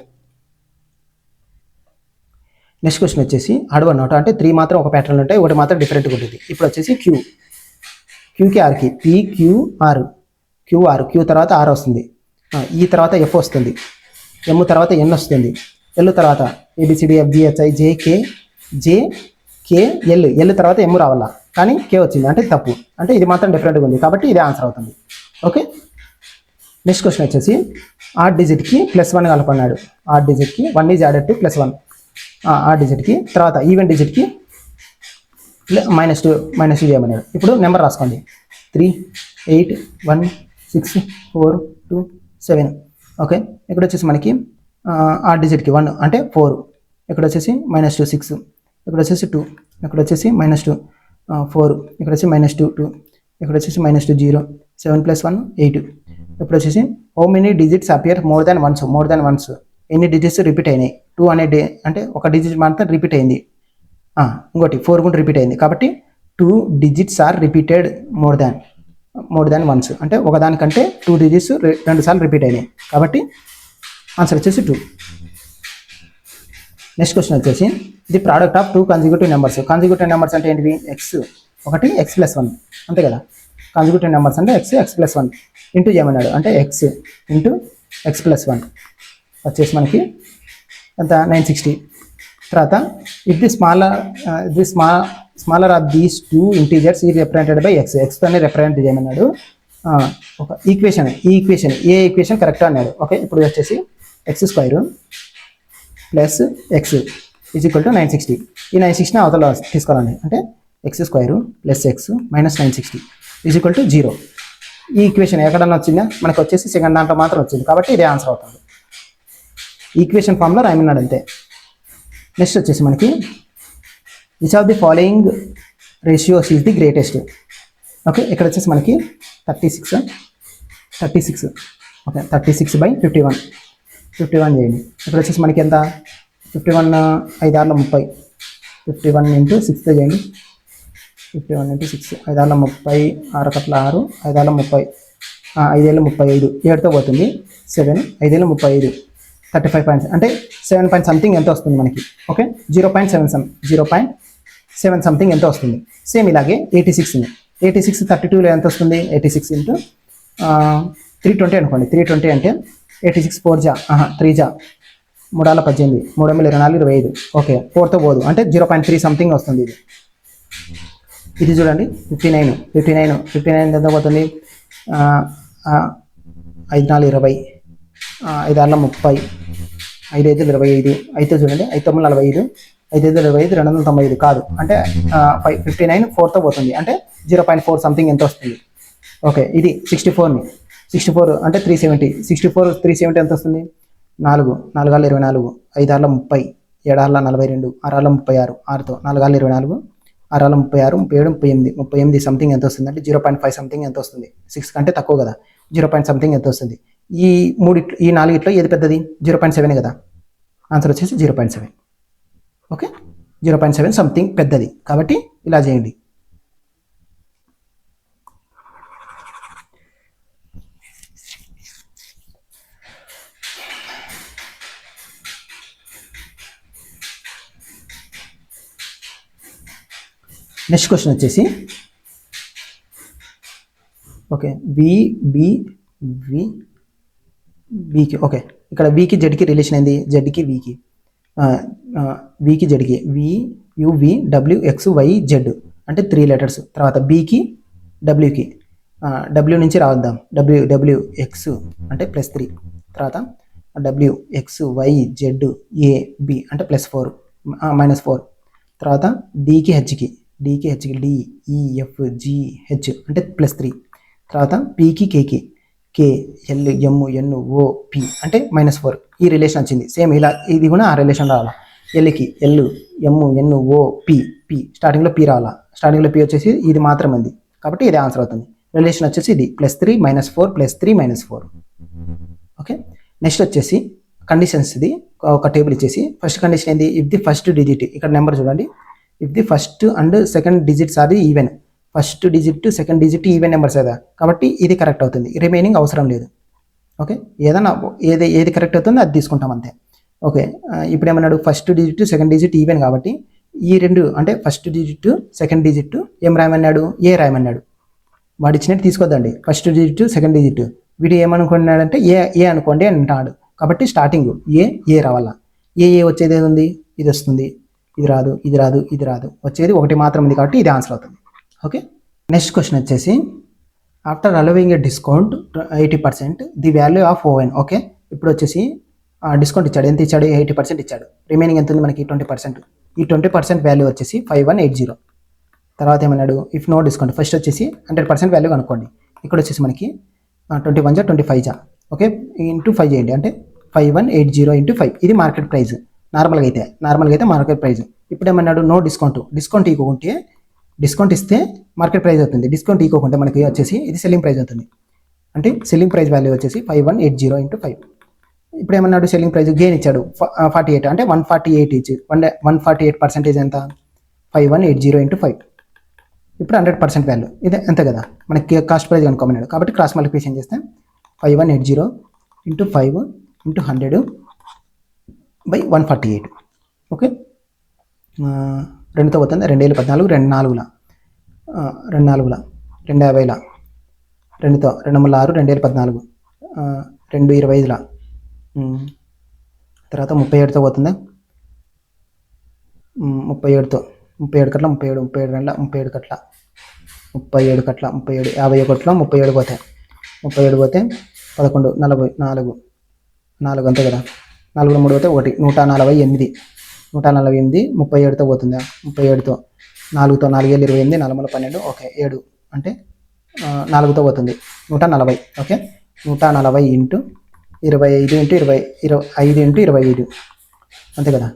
నెక్స్ట్ క్వశ్చన్ వచ్చేసి అడవ నోట్ అంటే 3 మాత్రం ఒక ప్యాటర్న్ ఉంటాయి, 1 మాత్రం డిఫరెంట్గా ఉంటుంది. ఇప్పుడు వచ్చేసి క్యూకి ఆర్కి క్యూ తర్వాత ఆర్ వస్తుంది, ఈ తర్వాత ఎఫ్ వస్తుంది, ఎం తర్వాత ఎన్ వస్తుంది, ఎల్ తర్వాత ABCDFGHI JK ఎల్ తర్వాత ఎమ్ రావాలా, కానీ కే వచ్చింది అంటే తప్పు, అంటే ఇది మాత్రం డిఫరెంట్గా ఉంది కాబట్టి ఇదే ఆన్సర్ అవుతుంది. ఓకే, నెక్స్ట్ క్వశ్చన్ వచ్చేసి ఆడ్ డిజిట్కి +1 కలపన్నాడు. ఆడ్ డిజిట్కి 1 ఈజ్ యాడెడ్ టు +1 ఆడ్ డిజిట్కి, తర్వాత ఈవెన్ డిజిట్కి -2 చేయమన్నాడు. ఇప్పుడు నెంబర్ రాసుకోండి 3 8 1 6 4 2 7. ఓకే, ఇక్కడ వచ్చేసి మనకి ఆడ్ డిజిట్కి 1 అంటే 4, ఇక్కడ వచ్చేసి -2 6, ఇక్కడ వచ్చేసి 2, ఇక్కడ వచ్చేసి -2 4, ఇక్కడ వచ్చి -2 2, ఇక్కడ వచ్చేసి -2 0, 7 + 1 8. ఇప్పుడు వచ్చేసి how many digits appear more than once, ఎన్ని డిజిట్స్ రిపీట్ అయినాయి. 2 అనేది అంటే ఒక డిజిట్ మాత్రం రిపీట్ అయింది. ఇంకోటి 4 కూడా రిపీట్ అయింది. కాబట్టి 2 digits are repeated more than once, అంటే ఒకదానికంటే 2 డిజిట్స్ 2 సార్లు రిపీట్ అయినాయి. కాబట్టి ఆన్సర్ వచ్చేసి 2. నెక్స్ట్ క్వశ్చన్ వచ్చేసి the product of 2 consecutive numbers. Consecutive numbers అంటే ఏంటివి? ఎక్స్ ఒకటి, x+1 అంతే కదా. కన్సిక్యూటివ్ నెంబర్స్ అంటే x+1 ఇంటూ ఏమన్నాడు అంటే x ఇంటూ x+1 వచ్చేసి మనకి ఎంత 960. తర్వాత if the smaller of these 2 integers ఈ రిప్రజెంటెడ్ బై ఎక్స్తోనే రిప్రజెంట్ చేయమన్నాడు. ఒక ఈక్వేషన్ ఏ ఈక్వేషన్ కరెక్ట్ అన్నాడు. ఓకే, ఇప్పుడు వచ్చేసి x² + x = 960. ఈ 960ని అవతల తీసుకోవాలండి. అంటే x² + x - 960 = 0. ఈ ఈక్వేషన్ ఎక్కడన్నా వచ్చిందా? మనకు వచ్చేసి సెకండ్ దాంట్లో మాత్రం వచ్చింది. కాబట్టి ఇదే ఆన్సర్ అవుతుంది. ఈక్వేషన్ ఫామ్లో రాయమన్నాడు అంతే. నెక్స్ట్ వచ్చేసి మనకి which of the following ratios is the greatest. Okay, ఇక్కడ వచ్చేసి మనకి 36. ఓకే, 36/51 చేయండి. ఇక్కడ వచ్చేసి మనకి ఎంత? 51 5 6 30. 51 × 6 చేయండి. 51 × 6 5 6 30, 6 1 6, 5 6 30, 5 35, 7తో పోతుంది. 7 5 35, 35 పాయింట్స్ అంటే 7 పాయింట్ సంథింగ్ ఎంత వస్తుంది మనకి. ఓకే, 0.7 సంథింగ్ ఎంత వస్తుంది. సేమ్ ఇలాగే 86 32లో ఎంత వస్తుంది? 86 × 320 అనుకోండి. 320 అంటే 86 4 జా 3 జా 3 18, 3 24 25. ఓకే, 4తో పోదు అంటే 0.3 సంథింగ్ వస్తుంది. ఇది చూడండి 59 ఎంత పోతుంది? 5 4 20, 5 6 30, 5 5 25. అయితే చూడండి 5 9 45, 5 5 25, 295 కాదు. అంటే 59 4తో పోతుంది అంటే 0.4 సంథింగ్ ఎంత వస్తుంది. ఓకే, ఇది 64 అంటే 370. 64 370 ఎంత వస్తుంది? 4 4 24, 5 6 30, 7 6 42, 6 36, 6తో 4 24, 6 36, 37 38 సంథింగ్ ఎంత వస్తుంది అంటే 0.5 సంథింగ్ ఎంత వస్తుంది. 6 కంటే తక్కువ కదా. 0. సంథింగ్ ఎంత వస్తుంది. ఈ 4 ఏది పెద్దది? 0.7 కదా. ఆన్సర్ వచ్చేసి 0.7. ఓకే, 0.7 సంథింగ్ పెద్దది. కాబట్టి ఇలా చేయండి. నెక్స్ట్ క్వశ్చన్ వచ్చేసి ఓకే వికి. ఓకే, ఇక్కడ వికి జెడ్కి రిలేషన్ ఏంది? జెడ్కి వికి, వికి జెడ్కి VUVWXYZ అంటే 3 లెటర్స్. తర్వాత బికి డబ్ల్యూకి, డబ్ల్యూ నుంచి రావద్దాం. WX అంటే +3. తర్వాత WXYZAB అంటే +4 -4. తర్వాత డికి హెచ్కి DEFGH అంటే +3. తర్వాత పీకి కేకి KLMNOP అంటే -4. ఈ రిలేషన్ వచ్చింది. సేమ్ ఇలా ఇది కూడా ఆ రిలేషన్ రావాలా. ఎల్కి LMNOP స్టార్టింగ్లో పీ రావాలా. స్టార్టింగ్లో పీ వచ్చేసి ఇది మాత్రం ఉంది. కాబట్టి ఇది ఆన్సర్ అవుతుంది. రిలేషన్ వచ్చేసి ఇది +3 -4 +3 -4. ఓకే, నెక్స్ట్ వచ్చేసి కండిషన్స్. ఇది ఒక టేబుల్ ఇచ్చేసి ఫస్ట్ కండిషన్ ఏంది? ఇఫ్ ది ఫస్ట్ డిజిట్, ఇక్కడ నెంబర్ చూడండి, if the first and second digits are even. First digit second digit even numbers కదా. కాబట్టి ఇది కరెక్ట్ అవుతుంది. రిమైనింగ్ అవసరం లేదు. ఓకే, ఏదైనా ఏది కరెక్ట్ అవుతుందో అది తీసుకుంటాం అంతే. ఓకే, ఇప్పుడు ఏమన్నాడు? First digit second digit even కాబట్టి ఈ రెండు అంటే ఫస్ట్ డిజిట్ సెకండ్ డిజిట్ ఏం రాయమన్నాడు? ఏ రాయమన్నాడు. వాడు ఇచ్చినట్టు తీసుకోద్దండి. ఫస్ట్ డిజిట్ సెకండ్ డిజిట్ వీడు ఏమనుకున్నాడంటే ఏ అనుకోండి అని అంటాడు. కాబట్టి స్టార్టింగ్ ఏ రావాలా. ఏ వచ్చేది ఏది ఉంది? ఇది వస్తుంది. ఇది రాదు, ఇది రాదు, ఇది రాదు. వచ్చేది ఒకటి మాత్రం ఉంది. కాబట్టి ఇది ఆన్సర్ అవుతుంది. ఓకే, నెక్స్ట్ క్వశ్చన్ వచ్చేసి after allowing a discount 80% the value of oven. Okay, ఇప్పుడు వచ్చేసి డిస్కౌంట్ ఇచ్చాడు. ఎంత ఇచ్చాడు? 80% ఇచ్చాడు. రిమైనింగ్ ఎంత ఉంది మనకి? 20%. ఈ 20% వాల్యూ వచ్చేసి 5180. తర్వాత ఏమన్నాడు? If no discount. ఫస్ట్ వచ్చేసి 100% వాల్యూ కనుక్కోండి. ఇక్కడ వచ్చేసి మనకి 21 జా 25 జా. ఓకే, ఇంటూ 5 చేయండి. అంటే 5180 × 5. ఇది మార్కెట్ ప్రైస్ నార్మల్గా అయితే మార్కెట్ ప్రైస్. ఇప్పుడు ఏమన్నాడు? No discount. డిస్కౌంట్ ఇవ్వకుంటే డిస్కౌంట్ ఇస్తే మార్కెట్ ప్రైస్ అవుతుంది, డిస్కౌంట్ ఇవ్వకుంటే మనకి వచ్చేసి ఇది సెల్లింగ్ ప్రైస్ అవుతుంది. అంటే సెల్లింగ్ ప్రైస్ వాల్యూ వచ్చేసి 5180 ఇంటూ 5. ఇప్పుడు ఏమన్నాడు, సెల్లింగ్ ప్రైస్ గెయిన్ ఇచ్చాడు 48, అంటే 148 ఇచ్చి 148% ఎంత, 5180 ఇంటూ 5. ఇప్పుడు 100% వాల్యూ ఇదే అంతే కదా, మనకి కాస్ట్ ప్రైస్ కనుక్కోమన్నాడు కాబట్టి క్రాస్ మల్టిప్లికేషన్ చేస్తే 5180 ఇంటూ 5 ఇంటూ 100 బై 148. ఓకే, 2తో పోతుంది, 2014, 2 4ల 2 4ల 2 50ల 2తో 2 6 2014, 2 25ల తర్వాత 37తో పోతుంది, 37తో 37 కట్ల 37 37 రెండ్ల 37 కట్ల 37 కట్ల 37 50 కట్ల 37 పోతాయి, 37 పోతే 11 40 4 అంతే కదా, 4 3 పోతే 1 148 37తో పోతుంది, 37తో 4తో 4 7 28 4 12 ఓకే 7 అంటే 4తో పోతుంది 140. ఓకే, 140 ఇంటూ 25 ఇంటూ 5 ఇంటూ 25 అంతే కదా,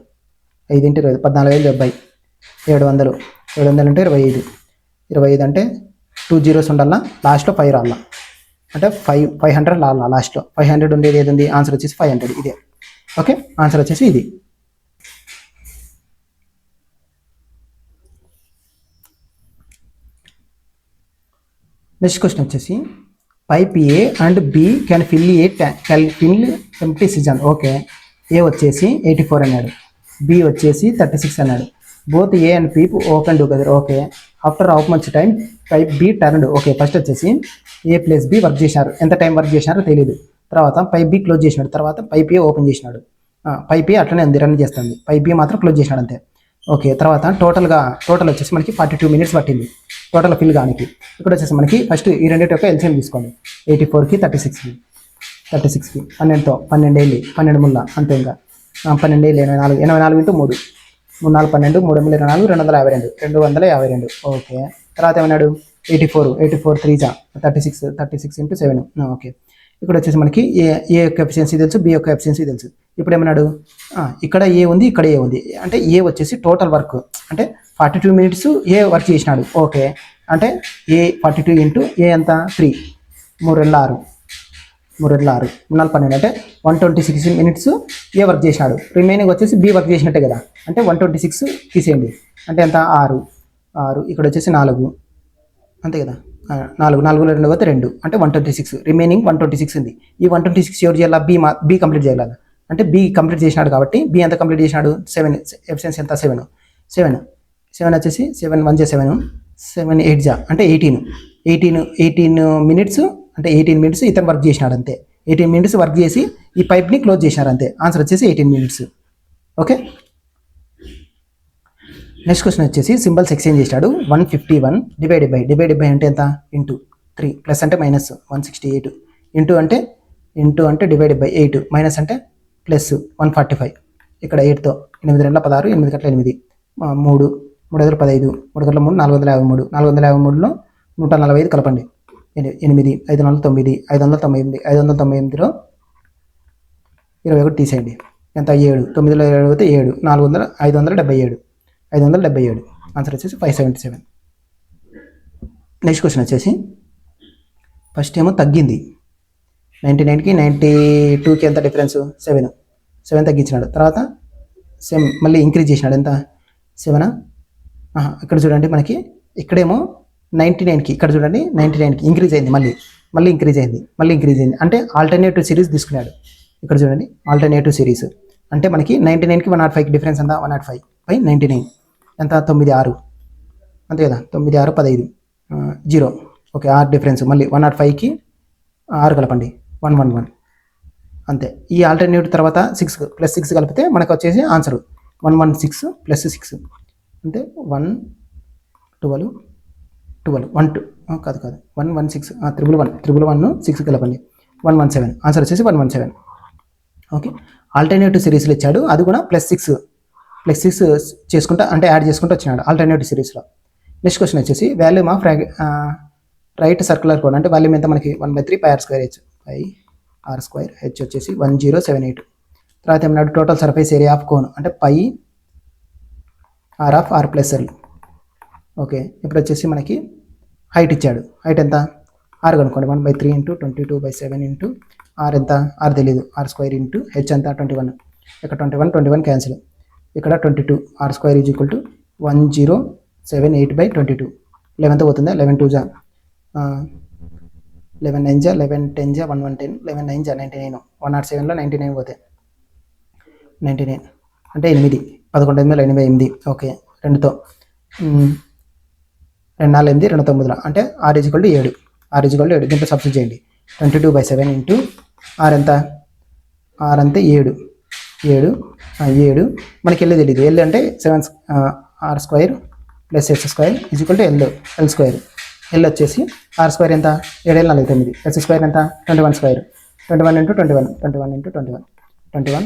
5 ఇంటూ 20 14,070 700 అంటే 25 అంటే 2 zeros ఉండాలా, లాస్ట్లో 5 రాలా, అంటే 500 రాలా, లాస్ట్లో 500 ఉండేది ఏది ఉంది, ఆన్సర్ వచ్చేసి 500 ఇదే. ఓకే, ఆన్సర్ వచ్చేసి ఇది. నెక్స్ట్ క్వశ్చన్ వచ్చేసి pipe A and B can fill empty cistern. Okay, A వచ్చేసి 84 అన్నాడు, బి వచ్చేసి 36 అన్నాడు. Both A and pipe open together. Okay, after how much time pipe B turned. Okay, first వచ్చేసి A plus B work చేశారు, ఎంత time work చేసినారో తెలియదు. తర్వాత పైప్ బి క్లోజ్ చేసినాడు, తర్వాత పైప్ ఏ ఓపెన్ చేసినాడు. పైప్ ఏ అట్లనే ఉంది, రన్ చేస్తుంది, పైప్ బి మాత్రం క్లోజ్ చేసినాడు అంతే. ఓకే, తర్వాత టోటల్ వచ్చేసి మనకి 42 minutes పట్టింది టోటల్ ఫిల్ కానికి. ఇక్కడ వచ్చేసి మనకి ఫస్ట్ ఈ రెండింటి యొక్క ఎల్సిఎం తీసుకోండి, 84కి 36కి 12తో 12 ఏళ్ళు 12 ముళ్ళ అంతే, ఇంకా 12 ఏళ్ళు 84 ఇంటూ 3 3 4 12 3 24 252. ఓకే, తర్వాత ఏమన్నాడు 84 3 36 ఇంటూ 7. ఓకే, ఇక్కడ వచ్చేసి మనకి ఏ యొక్క ఎఫిషియన్సీ తెలుసు, బి యొక్క ఎఫిషియన్సీ తెలుసు. ఇప్పుడు ఏమన్నాడు, ఇక్కడ ఏ ఉంది, ఇక్కడ ఏ ఉంది, అంటే ఏ వచ్చేసి టోటల్ వర్క్ అంటే 42 minutes ఏ వర్క్ చేసినాడు. ఓకే, అంటే ఏ 42 ఇంటూ ఏ ఎంత 3 3 6 12 అంటే 126 minutes ఏ వర్క్ చేసినాడు. రిమైనింగ్ వచ్చేసి బి వర్క్ చేసినట్టే కదా, అంటే 126 తీసేయండి, అంటే ఎంత 6 ఇక్కడ వచ్చేసి 4 అంతే కదా, 4 4 2 పోతే 2 అంటే 126, రిమైనింగ్ 126 ఉంది. ఈ 126 ఎవరు చేయాలా, బి కంప్లీట్ చేయాలి, అంటే బి కంప్లీట్ చేసినాడు కాబట్టి బి ఎంత కంప్లీట్ చేసినాడు 7, ఎఫిషియన్సీ ఎంత 7 వచ్చేసి 7 1 7 7 8 అంటే 18 minutes, అంటే 18 minutes ఇతను వర్క్ చేసినాడు అంతే. 18 minutes వర్క్ చేసి ఈ పైప్ని క్లోజ్ చేసినారు అంతే, ఆన్సర్ వచ్చేసి 18 minutes. ఓకే, నెక్స్ట్ క్వశ్చన్ వచ్చేసి సింబల్స్ ఎక్స్చేంజ్ చేశాడు. 151 డివైడెడ్ బై అంటే ఎంత, ఇంటూ 3 ప్లస్ అంటే మైనస్ 168 ఇంటూ అంటే డివైడెడ్ బై 8 మైనస్ అంటే ప్లస్ 145. ఇక్కడ 8తో 8 2 16 8 కట్ల 8 3 3 5 15 3 కట్ల 3 453 453లో 145 కలపండి 8 5 4 9 599 598లో 21 తీసేయండి ఎంత 7 9లో 7 అయితే 7 577 ఆన్సర్ వచ్చేసి 577. నెక్స్ట్ క్వశ్చన్ వచ్చేసి ఫస్ట్ ఏమో తగ్గింది 99కి 92కి ఎంత డిఫరెన్స్ 7 తగ్గించినాడు. తర్వాత సేమ్ మళ్ళీ ఇంక్రీజ్ చేసినాడు ఎంత 7. ఇక్కడ చూడండి మనకి ఇక్కడేమో 99కి, ఇక్కడ చూడండి 99కి ఇంక్రీజ్ అయింది, మళ్ళీ ఇంక్రీజ్ అయింది అంటే ఆల్టర్నేటివ్ సిరీస్ తీసుకున్నాడు. ఇక్కడ చూడండి ఆల్టర్నేటివ్ సిరీస్ అంటే మనకి 99కి 105కి డిఫరెన్స్ ఎంత 105 బై 99 ఎంత 96 అంతే కదా, 9 6 15 0. ఓకే, 6 డిఫరెన్స్, మళ్ళీ 105కి 6 కలపండి 111 అంతే. ఈ ఆల్టర్నేటివ్ తర్వాత 6 ప్లస్ 6 కలిపితే మనకు వచ్చేసి ఆన్సర్ 116 ప్లస్ 6 అంటే 112 కాదు 116 111 6 కలపండి 117 ఆన్సర్ వచ్చేసి 117. ఓకే, ఆల్టర్నేటివ్ సిరీస్లో ఇచ్చాడు, అది కూడా ప్లస్ 6 చేసుకుంటా అంటే యాడ్ చేసుకుంటూ వచ్చినాడు ఆల్టర్నేటివ్ సిరీస్లో. నెక్స్ట్ క్వశ్చన్ వచ్చేసి volume of right circular code అంటే వాల్యూమ్ ఎంత మనకి 1/3 πr² h πr² h వచ్చేసి 1078. తర్వాత ఏమన్నాడు total surface area of cone అంటే π r of r plus L okay, ఇప్పుడు వచ్చేసి మనకి హైట్ ఇచ్చాడు. హైట్ ఎంత? ఆరు కనుక్కోండి. 1/3 ఇంటూ 22/7 ఇంటూ ఆర్ ఎంత? ఆరు తెలియదు. ఆర్ స్క్వేర్ ఇంటూ హెచ్ ఎంత? 21. ఇక్కడ 21 క్యాన్సిల్. ఇక్కడ 22 R square is equal to 1078/22. 11తో పోతుందా? 11 2 జా 11 9 జా 11 10 జా 1110 11 9 జా 99. 107లో 99 పోతే 99 అంటే 8. 11/88. ఓకే, 2తో 2 4 8 2 9 అంటే R is equal to 7. R is equal to 7. దీంట్లో సబ్స్టిట్యూట్ చేయండి. 22/7 ఇంటూ ఆర్ ఎంత? ఆర్ అంతే 7. 7 మనకి ఎల్ తెలియదు. ఎల్ అంటే 7 R square plus H square is equal to L square. L వచ్చేసి ఆర్ స్క్వేర్ ఎంత? 7 7 4 9. హెచ్ స్క్వేర్ ఎంత? 21 స్క్వేర్. 21 ఇంటూ 21 21 ఇంటూ 21 21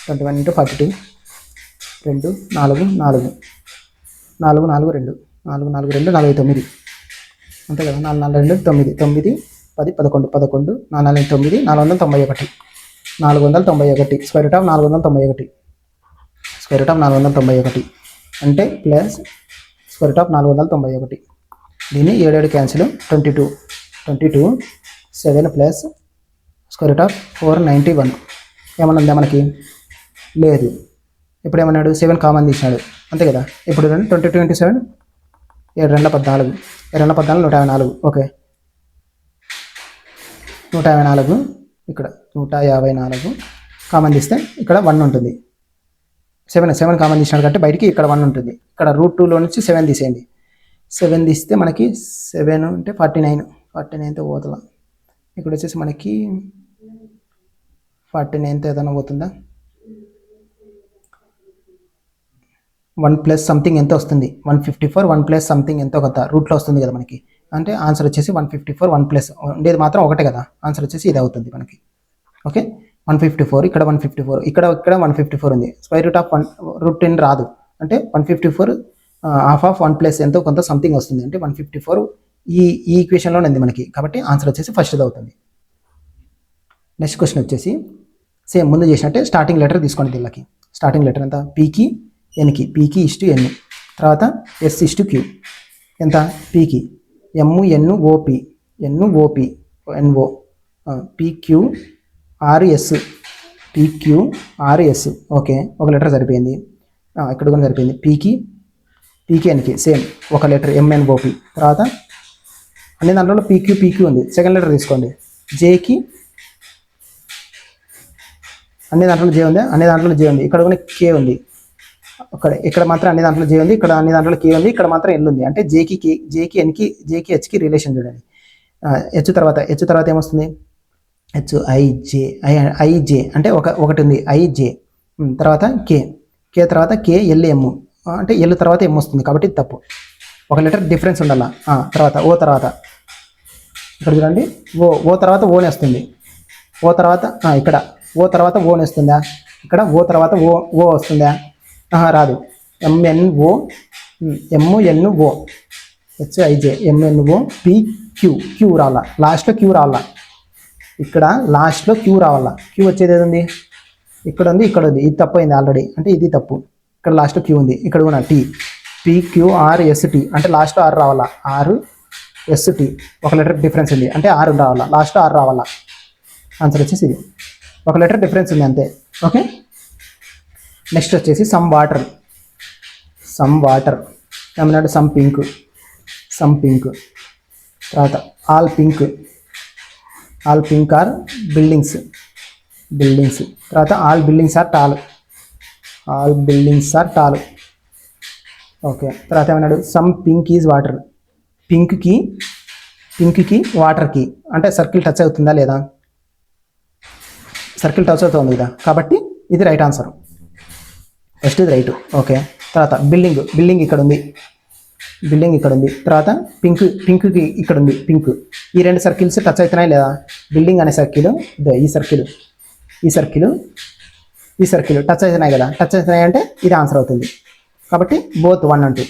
21 ఇంటూ 42 2 4 4 4 4 2 4 4 2 49 అంతే కదా. 4 4 2 9 9 10 11 11 4 4 9 491 491 square root of 491 square root of 491 అంటే ప్లస్ స్క్వేర్ రూట్ ఆఫ్ 491. దీన్ని 7 7 cancel. 22 7 plus square root of 491. ఏమన్నా ఉందా మనకి? లేదు. ఇప్పుడు ఏమన్నాడు? 7 కామన్ తీసినాడు అంతే కదా. ఇప్పుడు 22 ఇంటూ 7 7 2 14 7 2 14 154. ఓకే, 154 ఇక్కడ 154 కామన్ తీస్తే ఇక్కడ 1 ఉంటుంది. 7 కామన్ తీసినాడు కాబట్టి బయటికి ఇక్కడ 1 ఉంటుంది. ఇక్కడ √2లో నుంచి 7 తీసేయండి. 7 తీస్తే మనకి 7 అంటే 49తో పోతుందా? ఇక్కడ వచ్చేసి మనకి 49తో ఏదైనా పోతుందా? 1 ప్లస్ సంథింగ్ ఎంత వస్తుంది? 154. 1 ప్లస్ సంథింగ్ ఎంతో కొంత రూట్లో వస్తుంది కదా మనకి. అంటే ఆన్సర్ వచ్చేసి 154. 1 ప్లస్ ఉండేది మాత్రం ఒకటే కదా. ఆన్సర్ వచ్చేసి ఇది అవుతుంది మనకి. ఓకే, 154 ఇక్కడ 154 ఇక్కడ 154 ఉంది. స్క్వేర్ రూట్ ఆఫ్ √10 రాదు. అంటే 154 హాఫ్ ఆఫ్ 1 ప్లస్ ఎంతో కొంత సంథింగ్ వస్తుంది. అంటే 154 ఈ ఈక్వేషన్లోనే ఉంది మనకి. కాబట్టి ఆన్సర్ వచ్చేసి ఫస్ట్ది అవుతుంది. నెక్స్ట్ క్వశ్చన్ వచ్చేసి సేమ్ ముందు చేసినట్టే స్టార్టింగ్ లెటర్ తీసుకోండి. దీనికి స్టార్టింగ్ లెటర్ ఎంత? పీకి ఎన్కి. పీకి ఇస్టు ఎన్. తర్వాత ఎస్ ఇస్టు క్యూ ఎంత? పీకి MNOP N O PQ RS okay, ఒక లెటర్ సరిపోయింది. ఇక్కడ కూడా సరిపోయింది. పీకి ఎన్కి సేమ్ ఒక లెటర్ MNOP. తర్వాత అన్ని దాంట్లో PQ ఉంది. సెకండ్ లెటర్ తీసుకోండి. జేకి అన్ని దాంట్లో జే ఉంది. అన్ని దాంట్లో జే ఉంది. ఇక్కడ కూడా కే ఉంది. ఇక్కడ మాత్రం అన్ని దాంట్లో జే ఉంది. ఇక్కడ అన్ని దాంట్లో కే ఉంది. ఇక్కడ మాత్రం ఎల్ ఉంది. అంటే జేకి ఎన్కి జేకి హెచ్కి రిలేషన్ చూడండి. హెచ్ తర్వాత ఏమొస్తుంది? ఐజే అంటే ఒకటి ఉంది ఐజే. తర్వాత కే తర్వాత KLM అంటే ఎల్ తర్వాత ఎం వస్తుంది కాబట్టి తప్పు. ఒక లెటర్ డిఫరెన్స్ ఉండాలా. తర్వాత ఓ తర్వాత ఇక్కడ చూడండి. ఓ తర్వాత ఓని వస్తుంది. ఓ తర్వాత ఇక్కడ ఓ తర్వాత ఓని వస్తుందా? ఇక్కడ ఓ తర్వాత ఓ వస్తుందా? రాదు. MNO HIJ MNO PQ రావాలా. లాస్ట్లో క్యూ రావాలా. ఇక్కడ లాస్ట్లో క్యూ రావాలా. క్యూ వచ్చేది ఏది? ఇక్కడ ఉంది, ఇక్కడ ఉంది. ఇది తప్పు అయింది ఆల్రెడీ. అంటే ఇది తప్పు. ఇక్కడ లాస్ట్లో క్యూ ఉంది. ఇక్కడ కూడా PQRST అంటే లాస్ట్లో ఆర్ రావాలా. RST ఒక లెటర్ డిఫరెన్స్ ఉంది. అంటే ఆరు రావాలా. లాస్ట్లో ఆరు రావాలా. ఆన్సర్ వచ్చేసి ఇది. ఒక లెటర్ డిఫరెన్స్ ఉంది అంతే. ఓకే, నెక్స్ట్ వచ్చేసి సమ్ వాటర్ ఏమన్నాడు? Some pink. తర్వాత ఆల్ పింక్ ఆర్ బిల్డింగ్స్. తర్వాత all buildings are tall. Okay, తర్వాత ఏమన్నాడు? Some pink is water. పింక్కి వాటర్కి అంటే సర్కిల్ టచ్ అవుతుందా లేదా? సర్కిల్ టచ్ అవుతుంది కదా. కాబట్టి ఇది రైట్ ఆన్సర్. ఫస్ట్ ఇది రైట్. ఓకే, తర్వాత బిల్డింగ్ ఇక్కడ ఉంది. తర్వాత పింక్కి ఇక్కడ ఉంది. పింక్ ఈ రెండు సర్కిల్స్ టచ్ అవుతున్నాయి లేదా? బిల్డింగ్ అనే సర్కిల్ ఈ సర్కిల్ టచ్ అవుతున్నాయి కదా. టచ్ అవుతున్నాయి అంటే ఇది ఆన్సర్ అవుతుంది. కాబట్టి బోత్ 1 and 2.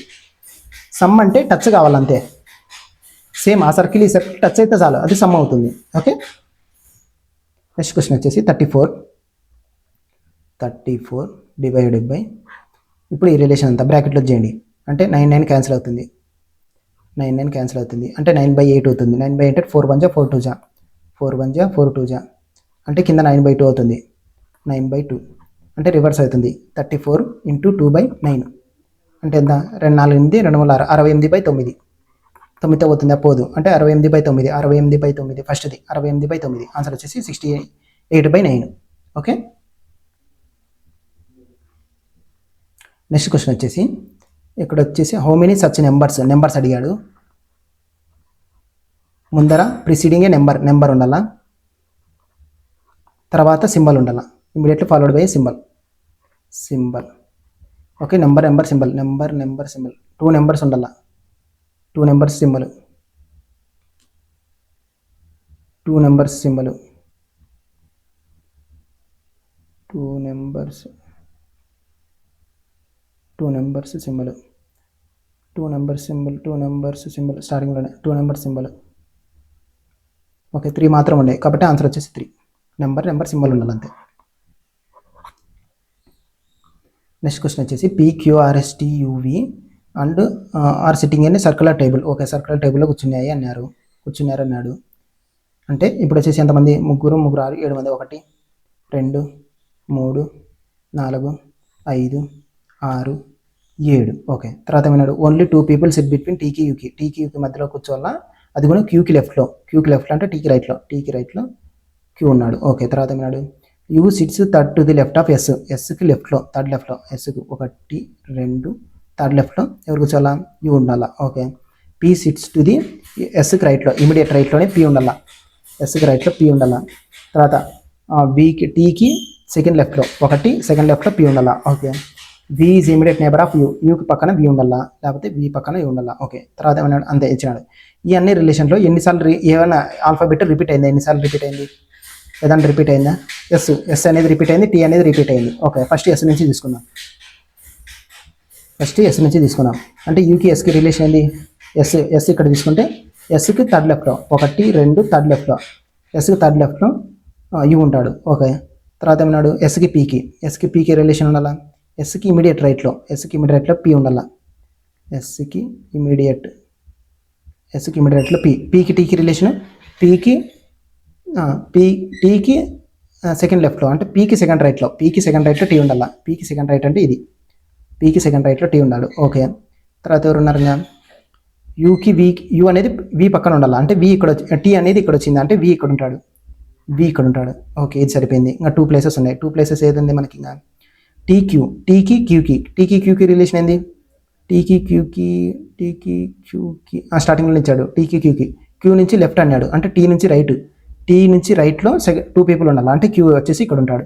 సమ్ అంటే టచ్ కావాలంతే. సేమ్ ఆ సర్కిల్ ఈ సర్కిల్ టచ్ అయితే చాలు, అది సమ్ అవుతుంది. ఓకే, నెక్స్ట్ క్వశ్చన్ వచ్చేసి 34 డివైడెడ్ బై ఇప్పుడు ఈ రిలేషన్ అంతా బ్రాకెట్లో చేయండి. అంటే 9 క్యాన్సిల్ అవుతుంది, 9 క్యాన్సిల్ అవుతుంది, అంటే 9/8 అవుతుంది. 9/8 అంటే 4 1 జా 4 2 జా 4 1 జా 4 2 జా అంటే కింద 9/2 అవుతుంది. 9/2 అంటే రివర్స్ అవుతుంది. 34 × 2/9 అంటే ఎంత? 2 4 8 2 3 6 68/9. 9తో పోతుంది పోదు అంటే 68/9. 68/9 ఫస్ట్ది 68/9. ఆన్సర్ వచ్చేసి 68/9. ఓకే. నెక్స్ట్ క్వశ్చన్ వచ్చేసి ఇక్కడ వచ్చేసి హౌ మెనీ సచ్ నెంబర్స్ అడిగాడు. ముందర ప్రిసీడింగే నెంబర్ ఉండాలా, తర్వాత సింబల్ ఉండాలా, immediately followed by symbol. Okay. Number symbol 2 numbers ఉండాలా, 2 numbers symbol, 2 numbers symbol, 2 numbers symbol, 2 numbers symbol స్టార్టింగ్లోనే 2 నెంబర్స్ సింబల్. ఓకే. 3 మాత్రం ఉన్నాయి కాబట్టి ఆన్సర్ వచ్చేసి 3. నెంబర్ సింబల్ ఉండాలి అంతే. నెక్స్ట్ క్వశ్చన్ వచ్చేసి PQRSTUV and are sitting in circular table. Okay. Circular టేబుల్లో కూర్చున్నారు అన్నాడు. అంటే ఇప్పుడు వచ్చేసి ఎంతమంది? ముగ్గురు 6 7 మంది. 1 2 3 4 5 6 7. ఓకే. తర్వాత ఏమన్నాడు? ఓన్లీ 2 పీపుల్ సిట్ బిట్వీన్ టీకి యూకి మధ్యలో కూర్చోవాలా, అది కూడా క్యూకి లెఫ్ట్లో అంటే టీకి రైట్లో క్యూ ఉన్నాడు. ఓకే. తర్వాత ఏమన్నాడు? U sits third to the left of ఎస్కి లెఫ్ట్లో థర్డ్ ఎస్కి 1 2 థర్డ్ లెఫ్ట్లో ఎవరు కూర్చోవాలా? యూ ఉండాలా. Okay. P sits to the ఎస్కి రైట్లో ఇమీడియట్ రైట్లోనే పీ ఉండాలా, ఎస్కి రైట్లో పీ ఉండాలా. తర్వాత టీకి సెకండ్ లెఫ్ట్లో 1 సెకండ్ లెఫ్ట్లో పీ ఉండాలా. Okay. V is immediate neighbour of యూకి పక్కన వి ఉండాలా, లేకపోతే వి పక్కన యూ ఉండాలా. ఓకే. తర్వాత ఏమన్నాడు? అంతే ఇచ్చినాడు. ఈ అన్ని రిలేషన్లో ఎన్నిసార్లు ఏమైనా ఆల్ఫాబెట్ రిపీట్ అయిందా? ఎన్నిసార్లు రిపీట్ అయింది? ఏదైనా రిపీట్ అయిందా? ఎస్ అనేది రిపీట్ అయింది, టీ అనేది రిపీట్ అయింది. ఓకే. ఫస్ట్ ఎస్ నుంచి తీసుకుందాం. అంటే యూకి ఎస్కి రిలేషన్ ఏంది? ఎస్ ఇక్కడ తీసుకుంటే ఎస్కి థర్డ్ లెఫ్ట్లో 1 2 థర్డ్ లెఫ్ట్లో ఎస్కి థర్డ్ లెఫ్ట్లో యూ ఉంటాడు. ఓకే. తర్వాత ఏమన్నాడు? ఎస్కి పీకి రిలేషన్ ఉండాలా, ఎస్కి ఇమీడియట్ రైట్లో పీ ఉండాలా, ఎస్కి ఇమీడియట్లో పీకి టీకి రిలేషన్, టీకి సెకండ్ లెఫ్ట్లో అంటే పీకి సెకండ్ రైట్లో టీ ఉండాలా, పీకి సెకండ్ రైట్ అంటే ఇది, పీకి సెకండ్ రైట్లో టీ ఉండాలి. ఓకే. తర్వాత ఎవరు ఉన్నారు? యూకి యూ అనేది వి పక్కన ఉండాలి, అంటే వి ఇక్కడ టీ అనేది ఇక్కడ వచ్చింది అంటే వి ఇక్కడ ఉంటాడు. ఓకే. ఇది సరిపోయింది. ఇంకా 2 ప్లేసెస్ ఉన్నాయి. 2 ప్లేసెస్ ఏది ఉంది మనకి? ఇంకా టీకి క్యూకి రిలేషన్ ఏంది? టీకి క్యూకి స్టార్టింగ్లో ఇచ్చాడు. టీకి క్యూ నుంచి లెఫ్ట్ అన్నాడు అంటే టీ నుంచి రైట్లో 2 పీపుల్ ఉండాలి, అంటే క్యూ వచ్చేసి ఇక్కడ ఉంటాడు.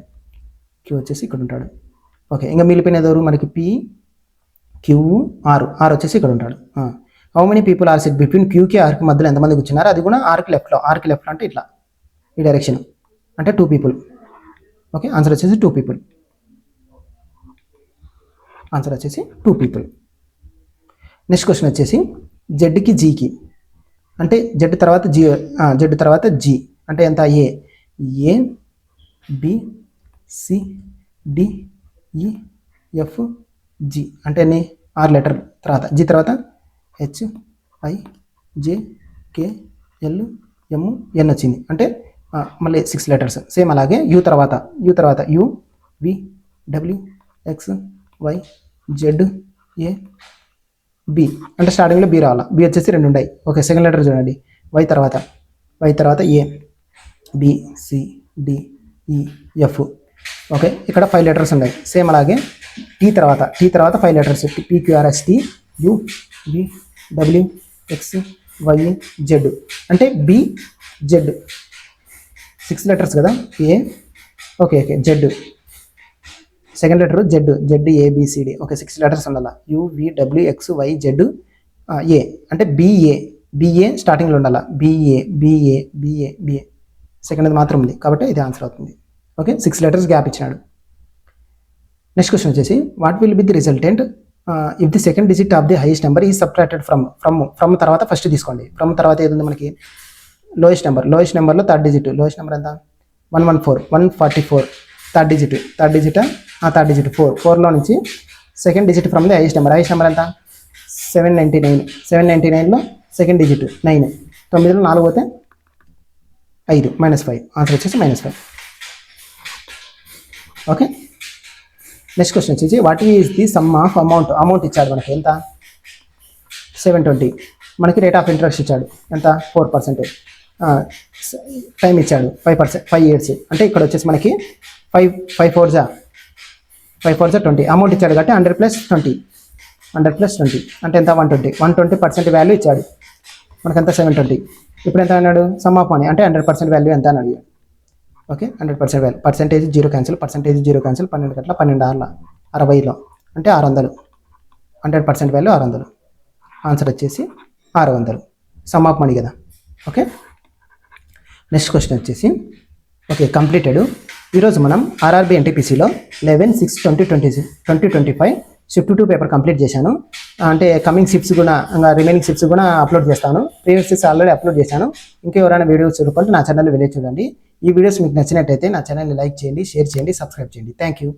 ఓకే. ఇంకా మిగిలిపోయినది ఎవరు మనకి? పీ క్యూ ఆర్ వచ్చేసి ఇక్కడ ఉంటాడు. How many people are sit between క్యూకి ఆర్కి మధ్యలో ఎంతమంది కూర్చున్నారు? అది కూడా ఆర్కి లెఫ్ట్లో అంటే ఇట్లా ఈ డైరెక్షన్ అంటే 2 పీపుల్. ఓకే. ఆన్సర్ వచ్చేసి 2 పీపుల్. నెక్స్ట్ క్వశ్చన్ వచ్చేసి జెడ్కి జీకి అంటే జెడ్ తర్వాత జీ అంటే ఎంత? A B C D E F G అంటే ఎన్ని? 6 లెటర్. తర్వాత జీ తర్వాత H I J K L M N వచ్చింది అంటే మళ్ళీ 6 లెటర్స్. సేమ్ అలాగే యూ తర్వాత U V W X Y Z A B అంటే స్టార్టింగ్లో బి రావాలా, బి వచ్చేసి 2 ఉన్నాయి. ఓకే. సెకండ్ లెటర్ చూడండి. వై తర్వాత A B C D E F. Okay. ఇక్కడ 5 లెటర్స్ ఉన్నాయి. సేమ్ అలాగే టీ తర్వాత 5 letters PQRST U V W X Y Z అంటే బి జెడ్ 6 లెటర్స్ కదా. A okay Z second letter Z A B C D. Okay. 6 letters ఉండాలి. UVWXYZ A అంటే B A స్టార్టింగ్లో ఉండాలి. బిఏ సెకండ్ మాత్రం ఉంది కాబట్టి ఇది ఆన్సర్ అవుతుంది. ఓకే. 6 లెటర్స్ గ్యాప్ ఇచ్చినాడు. నెక్స్ట్ క్వశ్చన్ వచ్చేసి what will be the resultant if the second digit of the highest number is subtracted from తర్వాత ఫస్ట్ తీసుకోండి. ఫ్రమ్ తర్వాత ఏది ఉంది మనకి? లోయెస్ట్ నెంబర్లో థర్డ్ డిజిట్. లోయెస్ట్ నెంబర్ ఎంత? 144 థర్డ్ డిజిట్ 4లో నుంచి second digit from the highest number ఎంత? 799లో సెకండ్ డిజిట్ 9, 9లో 4 పోతే 5, -5. ఆన్సర్ వచ్చేసి -5. ఓకే. నెక్స్ట్ క్వశ్చన్ వచ్చేసి what is the sum of amount ఇచ్చాడు మనకి ఎంత 720. మనకి రేట్ ఆఫ్ ఇంట్రెస్ట్ ఇచ్చాడు ఎంత 4%. టైం ఇచ్చాడు 5 ఇయర్స్. అంటే ఇక్కడ వచ్చేసి మనకి 5 4 20. అమౌంట్ ఇచ్చాడు కాబట్టి 100 + 20 అంటే ఎంత 120% వాల్యూ ఇచ్చాడు మనకంతా 720. ఇప్పుడు ఎంత అన్నాడు సమ్ ఆఫ్ మనీ అంటే 100% వాల్యూ ఎంత అని అడిగాడు. ఓకే 100% వాల్యూ పర్సెంటేజ్ 0 క్యాన్సిల్ 12 గట్ల 12 ఆర్ల 60లో అంటే 600. 100% వాల్యూ 600. ఆన్సర్ వచ్చేసి 600 సమ్ ఆఫ్ మనీ కదా. ఓకే. నెక్స్ట్ క్వశ్చన్ వచ్చేసి ఓకే కంప్లీటెడ్. ఈరోజు మనం ఆర్ఆర్బీ ఎన్టీపీసీలో 11/6/2025 షిఫ్ట్ 2 పేపర్ కంప్లీట్ చేశాను. అంటే కమింగ్ షిఫ్ట్స్ కూడా ఇంకా రిమైనింగ్ షిఫ్ట్స్ కూడా అప్లోడ్ చేస్తాను. ప్రీవియస్ షిఫ్ట్స్ ఆల్రెడీ అప్లోడ్ చేశాను. ఇంకా ఎవరైనా వీడియోస్ చూడాలంటే నా ఛానల్ వెళ్ళి చూడండి. ఈ వీడియోస్ మీకు నచ్చినట్టయితే నా ఛానల్ని లైక్ చేయండి, షేర్ చేయండి, సబ్స్క్రైబ్ చేయండి. Thank you.